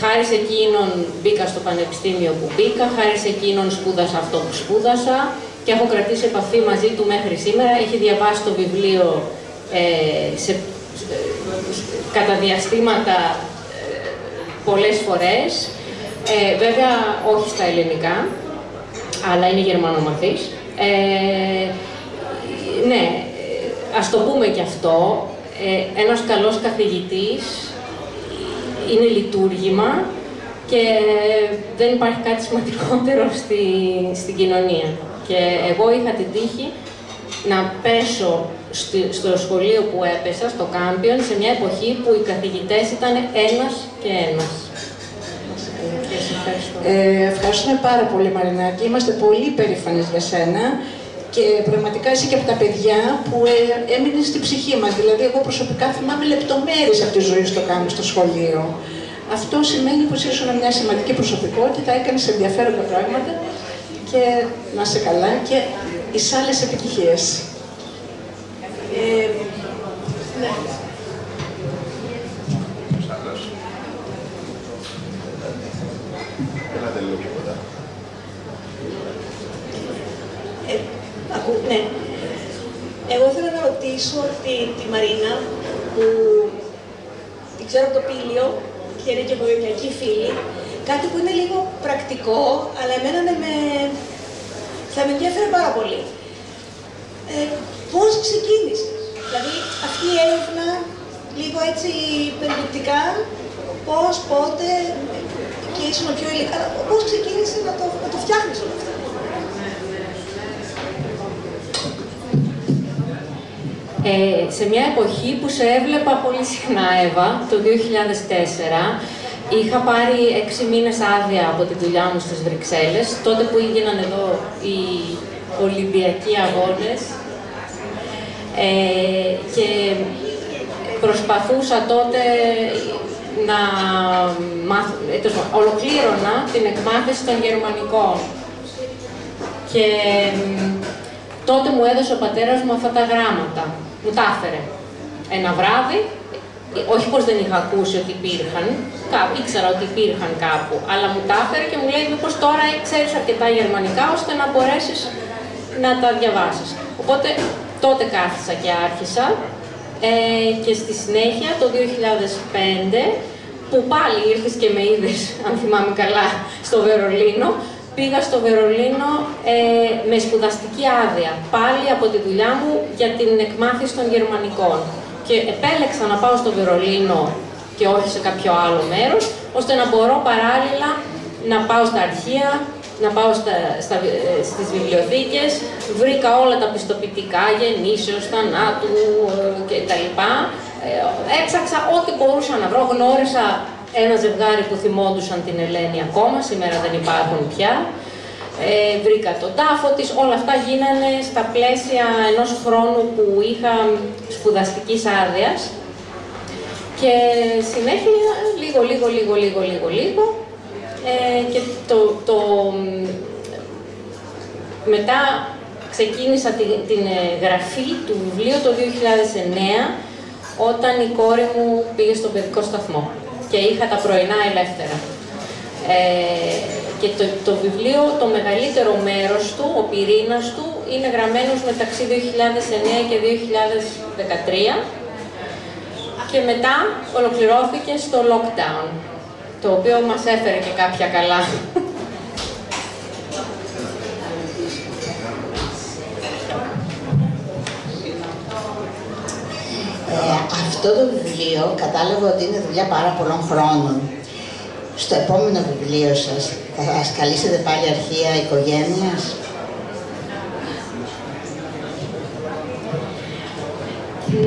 Χάρη σε εκείνον μπήκα στο πανεπιστήμιο που μπήκα, χάρη σε εκείνον σπούδασα αυτό που σπούδασα και έχω κρατήσει επαφή μαζί του μέχρι σήμερα. Έχει διαβάσει το βιβλίο κατά διαστήματα πολλές φορές, βέβαια όχι στα ελληνικά, αλλά είναι γερμανομαθής. Ναι, ας το πούμε και αυτό, ένας καλός καθηγητής είναι λειτουργήμα και δεν υπάρχει κάτι σημαντικότερο στην κοινωνία. Και εγώ είχα την τύχη να πέσω στο σχολείο που έπεσα, στο Κάμπιον, σε μια εποχή που οι καθηγητές ήταν ένας και ένας. Ευχαριστούμε πάρα πολύ, Μαρινάκη. Είμαστε πολύ περήφανες για σένα και πραγματικά είσαι και από τα παιδιά που έμεινε στην ψυχή μας. Δηλαδή, εγώ προσωπικά θυμάμαι λεπτομέρειες από τη ζωή στο Κάμπιον, στο σχολείο. Αυτό σημαίνει πως ήσουν μια σημαντική προσωπικότητα, έκανες ενδιαφέροντα πράγματα και να είσαι καλά και εις άλλες επιτυχίες. Ναι. Ναι. Εγώ θέλω να ρωτήσω τη Μαρίνα, που την ξέρω από το Πήλιο και είναι και οικογενειακή φίλη, κάτι που είναι λίγο πρακτικό, αλλά εμένα θα με ενδιαφέρει πάρα πολύ. Πώς ξεκίνησες? Δηλαδή, αυτή η έρευνα, λίγο έτσι περιληπτικά, πώς, πότε, και και ήσουν πιο υλικά. Πώς ξεκίνησε να το φτιάχνεις όλο αυτό? Σε μια εποχή που σε έβλεπα πολύ συχνά, Εύα, το 2004, είχα πάρει 6 μήνες άδεια από τη δουλειά μου στις Βρυξέλλες, τότε που έγιναν εδώ οι Ολυμπιακοί Αγώνες, και προσπαθούσα τότε να ολοκλήρωνα την εκμάθηση των γερμανικών. Και τότε μου έδωσε ο πατέρας μου αυτά τα γράμματα. Μου τα έφερε ένα βράδυ, όχι πως δεν είχα ακούσει ότι υπήρχαν, ήξερα ότι υπήρχαν κάπου, αλλά μου τα έφερε και μου λέει μήπως τώρα ξέρεις αρκετά γερμανικά ώστε να μπορέσεις να τα διαβάσεις. Οπότε τότε κάθισα και άρχισα, και στη συνέχεια το 2005, που πάλι ήρθες και με είδες, αν θυμάμαι καλά, στο Βερολίνο, πήγα στο Βερολίνο με σπουδαστική άδεια, πάλι από τη δουλειά μου για την εκμάθηση των γερμανικών. Και επέλεξα να πάω στο Βερολίνο και όχι σε κάποιο άλλο μέρος, ώστε να μπορώ παράλληλα να πάω στα αρχεία, να πάω στις βιβλιοθήκες, βρήκα όλα τα πιστοποιητικά γεννήσεως, θανάτου κτλ. Έψαξα ό,τι μπορούσα να βρω, γνώρισα ένα ζευγάρι που θυμόντουσαν την Ελένη ακόμα, σήμερα δεν υπάρχουν πια. Βρήκα τον τάφο της, όλα αυτά γίνανε στα πλαίσια ενός χρόνου που είχα σπουδαστικής άδειας. Και συνέχεια, λίγο, και μετά ξεκίνησα την γραφή του βιβλίου το 2009, όταν η κόρη μου πήγε στον παιδικό σταθμό και είχα τα πρωινά ελεύθερα. Και το βιβλίο, το μεγαλύτερο μέρος του, ο πυρήνας του, είναι γραμμένος μεταξύ 2009 και 2013 και μετά ολοκληρώθηκε στο lockdown, το οποίο μας έφερε και κάποια καλά. Αυτό το βιβλίο κατάλαβα ότι είναι δουλειά πάρα πολλών χρόνων. Στο επόμενο βιβλίο σας θα ασχολήσετε πάλι αρχεία οικογένειας?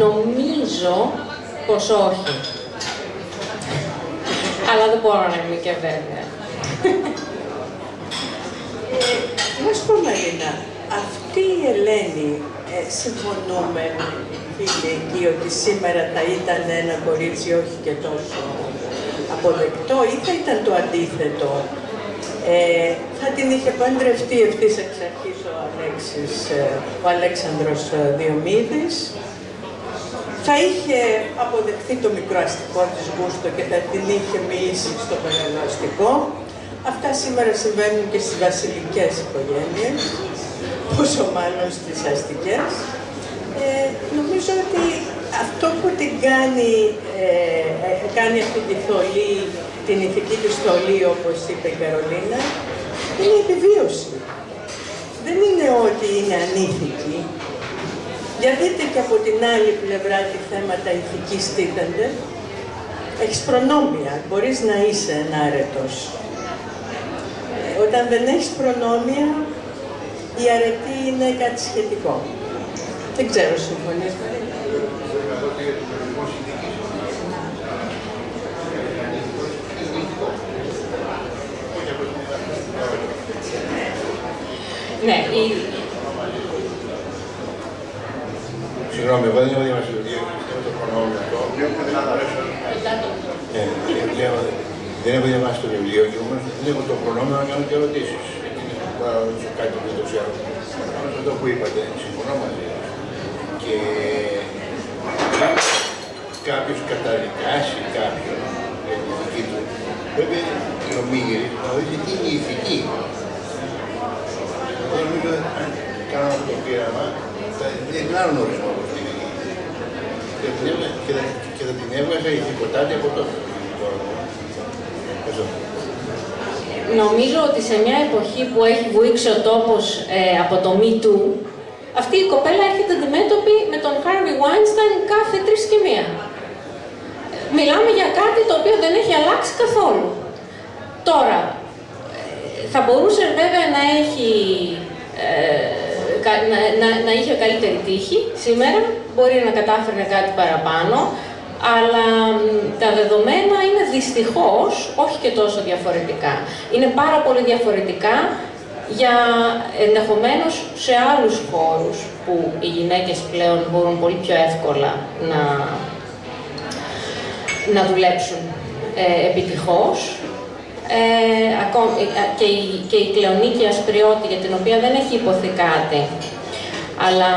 Νομίζω πως όχι. Αλλά δεν μπορώ να είμαι και βέβαια. Να σου πω, Μαρίνα, αυτή η Ελένη, συμφωνούμε, φίλοι εκεί, ότι σήμερα θα ήταν ένα κορίτσι όχι και τόσο αποδεκτό, ή θα ήταν το αντίθετο? Θα την είχε παντρευτεί ευθύς εξ αρχής ο Αλέξανδρος Διομήδης, θα είχε αποδεχθεί το μικροαστικό της γούστο και θα την είχε μοιήσει στο μεγαλοαστικό. Αυτά σήμερα συμβαίνουν και στις βασιλικές οικογένειες, πόσο μάλλον στις αστικές. Νομίζω ότι αυτό που την κάνει αυτή τη θολή, την ηθική του στολή, όπως είπε η Καρολίνα, είναι η επιβίωση. Δεν είναι ότι είναι ανήθικη. Για δείτε και από την άλλη πλευρά τι θέματα ηθικής τίθενται. Έχεις προνόμια, μπορείς να είσαι ενάρετος. Όταν δεν έχεις προνόμια, η αρετή είναι κάτι σχετικό. Δεν ξέρω, συμφωνείς? Ναι, Συγγνώμη, εγώ δεν έχω διαβάσει το βιβλίο, πιστεύω το προνόμιο αυτό. Δεν έχω διαβάσει το βιβλίο και όμως δεν έχω το προνόμιο να κάνω και ερωτήσεις. Να ρωτήσω κάτι που δεν το ξέρω. Αυτό που είπατε, συμφωνώ μαζί σας. Και κάποιος καταδικάσει κάποιον για την ηθική του, πρέπει οι ομίγυροι να δείτε τι είναι η ηθική. Εγώ νομίζω ότι αν κάναμε αυτό το πείραμα, θα είναι άλλον ορισμό από αυτή. Και θα την έβγαζα ηθικοτάτη από τότε. Νομίζω ότι σε μια εποχή που έχει βουήξει ο τόπος από το Me Too, αυτή η κοπέλα έρχεται αντιμέτωπη με τον Harvey Weinstein κάθε 3 και 1. Μιλάμε για κάτι το οποίο δεν έχει αλλάξει καθόλου. Τώρα, θα μπορούσε βέβαια να έχει, να είχε καλύτερη τύχη σήμερα, μπορεί να κατάφερνε κάτι παραπάνω, αλλά τα δεδομένα είναι δυστυχώς όχι και τόσο διαφορετικά. Είναι πάρα πολύ διαφορετικά για ενδεχομένως σε άλλους χώρους που οι γυναίκες πλέον μπορούν πολύ πιο εύκολα να δουλέψουν επιτυχώς. Και η κλεονίκη ασπριώτη, για την οποία δεν έχει υποθεί κάτι, αλλά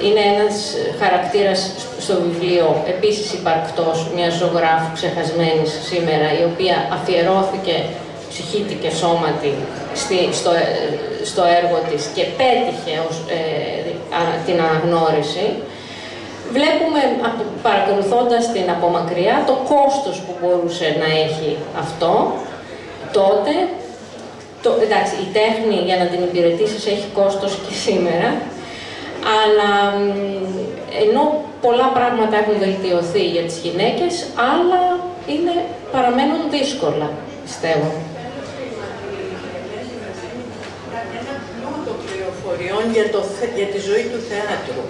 είναι ένας χαρακτήρας στο βιβλίο, επίσης υπαρκτός, μιας ζωγράφου ξεχασμένης σήμερα, η οποία αφιερώθηκε ψυχήτη και σώματι στο έργο της και πέτυχε την αναγνώριση. Βλέπουμε, παρακολουθώντας την από μακριά, το κόστος που μπορούσε να έχει αυτό τότε. Εντάξει, η τέχνη για να την υπηρετήσεις έχει κόστος και σήμερα, αλλά ενώ πολλά πράγματα έχουν βελτιωθεί για τις γυναίκες, άλλα παραμένουν δύσκολα, πιστεύω. Ένα πλούτο πληροφοριών για τη ζωή του θεάτρου,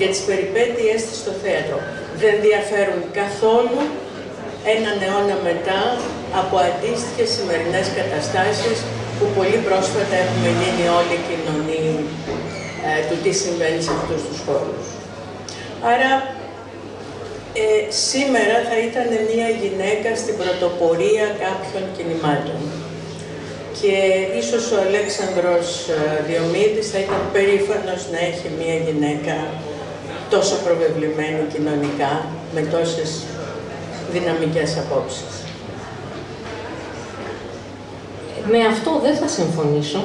για τις περιπέτειές της στο θέατρο. Δεν διαφέρουν καθόλου έναν αιώνα μετά από αντίστοιχες σημερινές καταστάσεις που πολύ πρόσφατα έχουμε γίνει όλη η κοινωνία του τι συμβαίνει σε αυτούς τους χώρους. Άρα, σήμερα θα ήταν μια γυναίκα στην πρωτοπορία κάποιων κινημάτων. Και ίσως ο Αλέξανδρος Διομήδης θα ήταν περήφανος να έχει μια γυναίκα τόσο προβεβλημένη κοινωνικά, με τόσες δυναμικές απόψεις. Με αυτό δεν θα συμφωνήσω.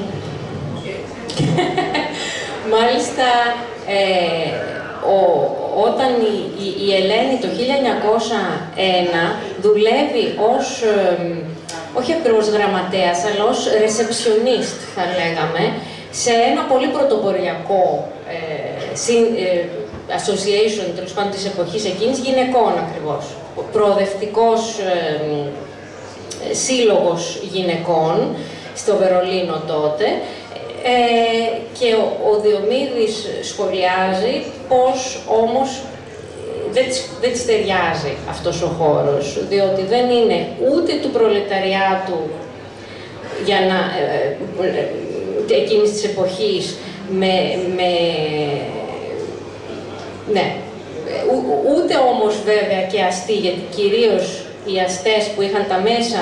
Μάλιστα, όταν η Ελένη το 1901 δουλεύει ως, όχι ακριβώς γραμματέας, αλλά ως receptionist, θα λέγαμε, σε ένα πολύ πρωτοποριακό association, τέλος πάντων, της εποχής εκείνης, γυναικών ακριβώς. Προοδευτικός σύλλογος γυναικών, στο Βερολίνο τότε, και ο Διομήδης σχολιάζει πως όμως δεν της ταιριάζει αυτός ο χώρος, διότι δεν είναι ούτε του προλεταριάτου για να, εκείνης της εποχής ναι, ούτε όμως βέβαια και αστεί, γιατί κυρίως οι αστές που είχαν τα μέσα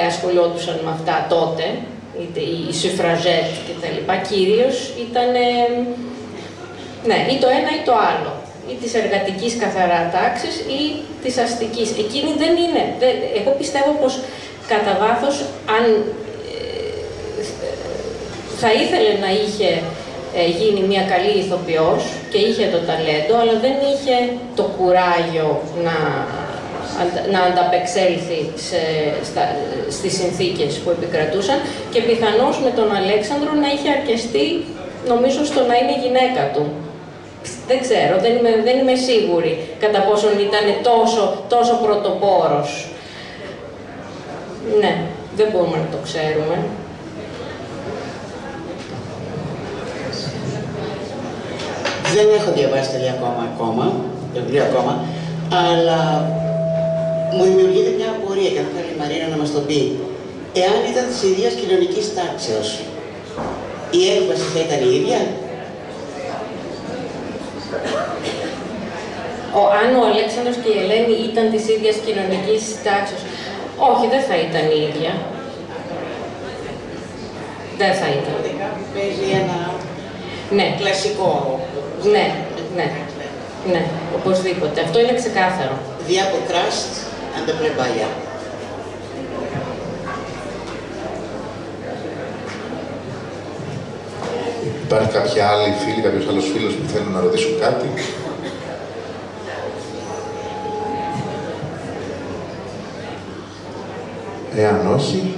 ασχολιόντουσαν με αυτά τότε, οι σουφραζέτ και τα λοιπά, κυρίως ήταν, ναι, ή το ένα ή το άλλο, ή της εργατικής καθαρά τάξης ή της αστικής. Εκείνη δεν είναι, εγώ πιστεύω πως κατά βάθος, αν θα ήθελε να είχε γίνει μια καλή ηθοποιός και είχε το ταλέντο, αλλά δεν είχε το κουράγιο να ανταπεξέλθει στις συνθήκες που επικρατούσαν και πιθανώς με τον Αλέξανδρο να είχε αρκεστεί, νομίζω, στο να είναι γυναίκα του. Δεν ξέρω, δεν είμαι σίγουρη κατά πόσον ήταν τόσο πρωτοπόρος. Ναι, δεν μπορούμε να το ξέρουμε. Δεν έχω διαβάσει το βιβλίο ακόμα, αλλά μου δημιουργείται μια απορία και αν θέλει η Μαρίνα να μας το πει. Εάν ήταν της ίδιας κοινωνικής τάξεως, η έκβαση θα ήταν η ίδια? Αν ο Αλέξανδρος και η Ελένη ήταν της ίδιας κοινωνικής τάξεως, όχι, δεν θα ήταν η ίδια. Δεν θα ήταν. Παίζει ένα κλασικό. Ναι, οπωσδήποτε. Αυτό είναι ξεκάθαρο. Διάπο Κράστ, αν δεν πρέπει παλιά. Υπάρχει κάποια άλλη φίλη, κάποιος άλλος φίλος που θέλουν να ρωτήσουν κάτι? Εάν όχι,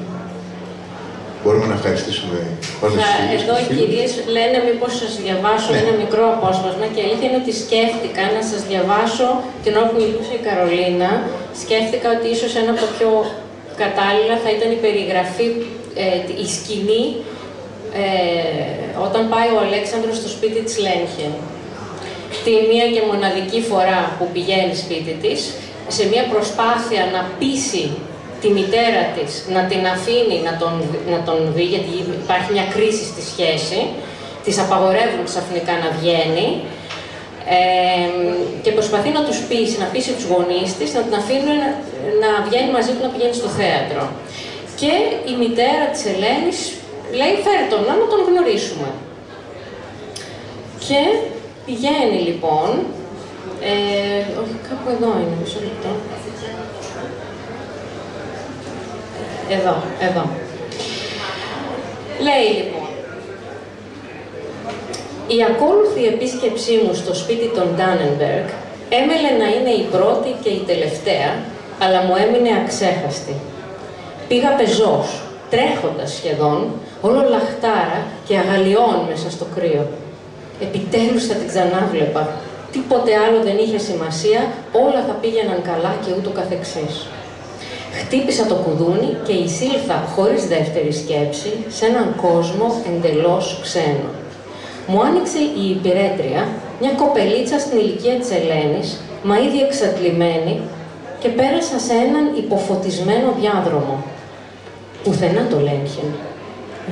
μπορούμε να ευχαριστήσουμε όλες τις φίλες. Εδώ οι κυρίες λένε μήπως σας διαβάσω ένα μικρό απόσπασμα και η αλήθεια είναι ότι σκέφτηκα να σας διαβάσω την ώρα που μιλούσε η Καρολίνα. Σκέφτηκα ότι ίσως ένα από τα πιο κατάλληλα θα ήταν η περιγραφή, η σκηνή, όταν πάει ο Αλέξανδρος στο σπίτι της Λένχεν. Τη μία και μοναδική φορά που πηγαίνει σπίτι της, σε μια προσπάθεια να πείσει τη μητέρα της να την αφήνει να τον δει, γιατί υπάρχει μια κρίση στη σχέση, της απαγορεύουν ξαφνικά να βγαίνει, και προσπαθεί να τους πείσει, να πείσει τους γονείς της, να την αφήνουν να βγαίνει μαζί του, να πηγαίνει στο θέατρο. Και η μητέρα της Ελένης λέει, φέρε τον να τον γνωρίσουμε. Και πηγαίνει λοιπόν, όχι, κάπου εδώ είναι, μισό λεπτό. Εδώ. Λέει λοιπόν, η ακόλουθη επίσκεψή μου στο σπίτι των Ντάνενμπεργκ έμελε να είναι η πρώτη και η τελευταία, αλλά μου έμεινε αξέχαστη. Πήγα πεζός, τρέχοντας σχεδόν, όλο λαχτάρα και αγαλιών μέσα στο κρύο. Επιτέλους θα την ξανάβλεπα. Τίποτε άλλο δεν είχε σημασία, όλα θα πήγαιναν καλά και ούτω καθεξής. Χτύπησα το κουδούνι και εισήλθα χωρίς δεύτερη σκέψη σε έναν κόσμο εντελώς ξένο. Μου άνοιξε η υπηρέτρια, μια κοπελίτσα στην ηλικία της Ελένης, μα ήδη εξαντλημένη, και πέρασα σε έναν υποφωτισμένο διάδρομο. Πουθενά το Λένχεν.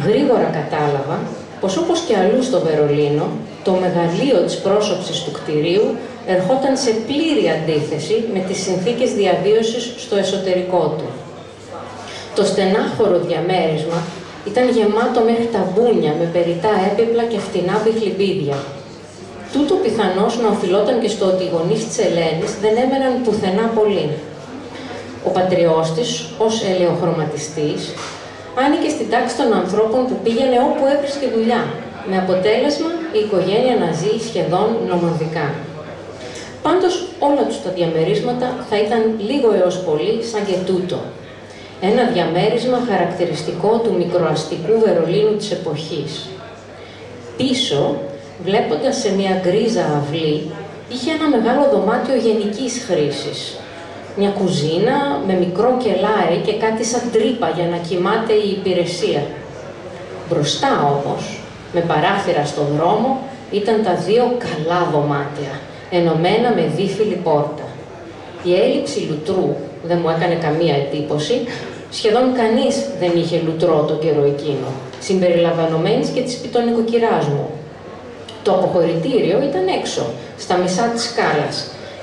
Γρήγορα κατάλαβα πως όπως και αλλού στο Βερολίνο, το μεγαλείο της πρόσωψης του κτηρίου ερχόταν σε πλήρη αντίθεση με τις συνθήκες διαβίωσης στο εσωτερικό του. Το στενάχωρο διαμέρισμα ήταν γεμάτο μέχρι τα μπούνια με περιττά έπιπλα και φτηνά πιχλιμπίδια. Τούτο πιθανώς να οφειλόταν και στο ότι οι γονείς της Ελένης δεν έμεναν πουθενά πολύ. Ο πατριός της, ως ελαιοχρωματιστής, άνοιγε στην τάξη των ανθρώπων που πήγαινε όπου έβρισκε δουλειά, με αποτέλεσμα η οικογένεια να ζει σχεδόν νομαδικά. Πάντως όλα τους τα διαμερίσματα θα ήταν λίγο έως πολύ σαν και τούτο. Ένα διαμέρισμα χαρακτηριστικό του μικροαστικού Βερολίνου της εποχής. Πίσω, βλέποντας σε μια γκρίζα αυλή, είχε ένα μεγάλο δωμάτιο γενικής χρήσης. Μια κουζίνα με μικρό κελάρι και κάτι σαν τρύπα για να κοιμάται η υπηρεσία. Μπροστά όμως, με παράθυρα στον δρόμο, ήταν τα δύο καλά δωμάτια, ενωμένα με δίφυλη πόρτα. Η έλλειψη λουτρού δεν μου έκανε καμία εντύπωση, σχεδόν κανείς δεν είχε λουτρό τον καιρό εκείνο, συμπεριλαμβανομένης και της πιτονικοκυράς μου. Το αποχωρητήριο ήταν έξω, στα μισά της σκάλας,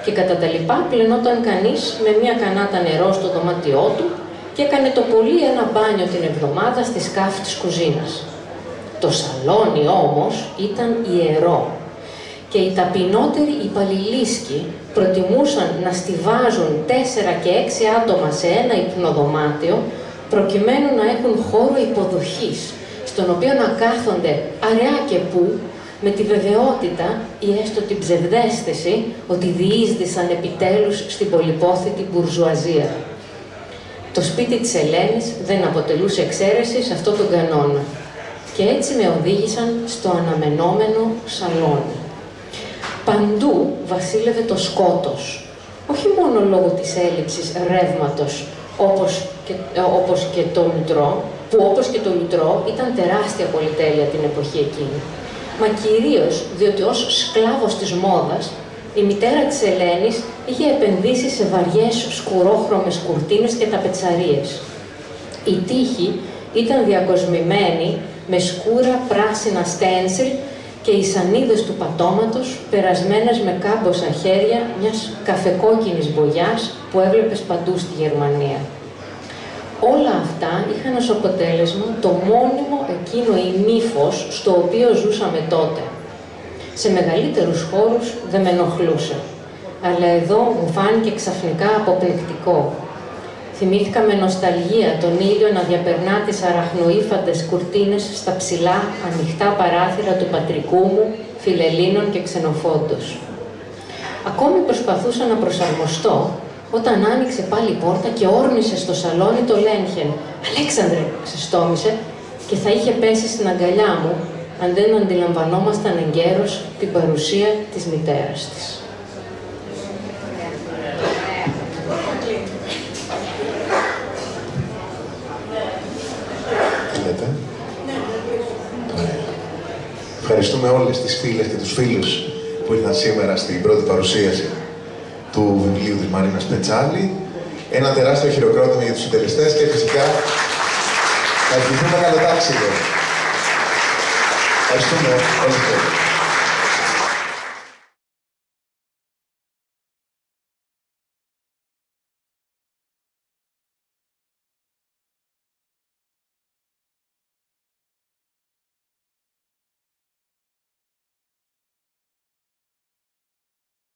και κατά τα λοιπά πλενόταν κανείς με μια κανάτα νερό στο δωμάτιό του και έκανε το πολύ ένα μπάνιο την εβδομάδα στη σκάφη της κουζίνας. Το σαλόνι όμως ήταν ιερό και οι ταπεινότεροι υπαλληλίσκοι προτιμούσαν να στιβάζουν 4 και 6 άτομα σε ένα υπνοδωμάτιο προκειμένου να έχουν χώρο υποδοχής, στον οποίο να κάθονται αραιά και που, με τη βεβαιότητα ή έστω την ψευδαίσθηση ότι διείσδησαν επιτέλους στην πολυπόθητη μπουρζουαζία. Το σπίτι της Ελένης δεν αποτελούσε εξαίρεση σε αυτό τον κανόνα και έτσι με οδήγησαν στο αναμενόμενο σαλόνι. Παντού βασίλευε το σκότος, όχι μόνο λόγω της έλλειψης ρεύματος, όπως και το λουτρό, που όπως και το λουτρό ήταν τεράστια πολυτέλεια την εποχή εκείνη, μα κυρίως διότι ως σκλάβος της μόδας, η μητέρα της Ελένης είχε επενδύσει σε βαριές σκουρόχρωμες κουρτίνες και ταπετσαρίες. Η τύχη ήταν διακοσμημένη με σκούρα πράσινα στένσιλ και οι σανίδες του πατώματος περασμένες με κάμποσα χέρια μιας καφεκόκκινης μπογιάς που έβλεπες παντού στη Γερμανία. Όλα αυτά είχαν ως αποτέλεσμα το μόνιμο εκείνο ημίφος στο οποίο ζούσαμε τότε. Σε μεγαλύτερους χώρους δεν με ενοχλούσε, αλλά εδώ μου φάνηκε ξαφνικά αποπνικτικό. Θυμήθηκα με νοσταλγία τον ήλιο να διαπερνά τις αραχνοήφαντες κουρτίνες στα ψηλά, ανοιχτά παράθυρα του πατρικού μου, φιλελλήνων και ξενοφόντος. Ακόμη προσπαθούσα να προσαρμοστώ, όταν άνοιξε πάλι η πόρτα και όρμησε στο σαλόνι το Λένχεν. «Αλέξανδρε», ξεστόμησε, και θα είχε πέσει στην αγκαλιά μου, αν δεν αντιλαμβανόμασταν εγκαίρως την παρουσία της μητέρας της. Ευχαριστούμε όλες τις φίλες και τους φίλους που ήρθαν σήμερα στην πρώτη παρουσίαση του βιβλίου της Μαρίνας Πετσάλη. Ένα τεράστιο χειροκρότημα για τους συντελεστές και φυσικά θα ευχηθούμε καλό ταξίδι. Ευχαριστούμε όλους.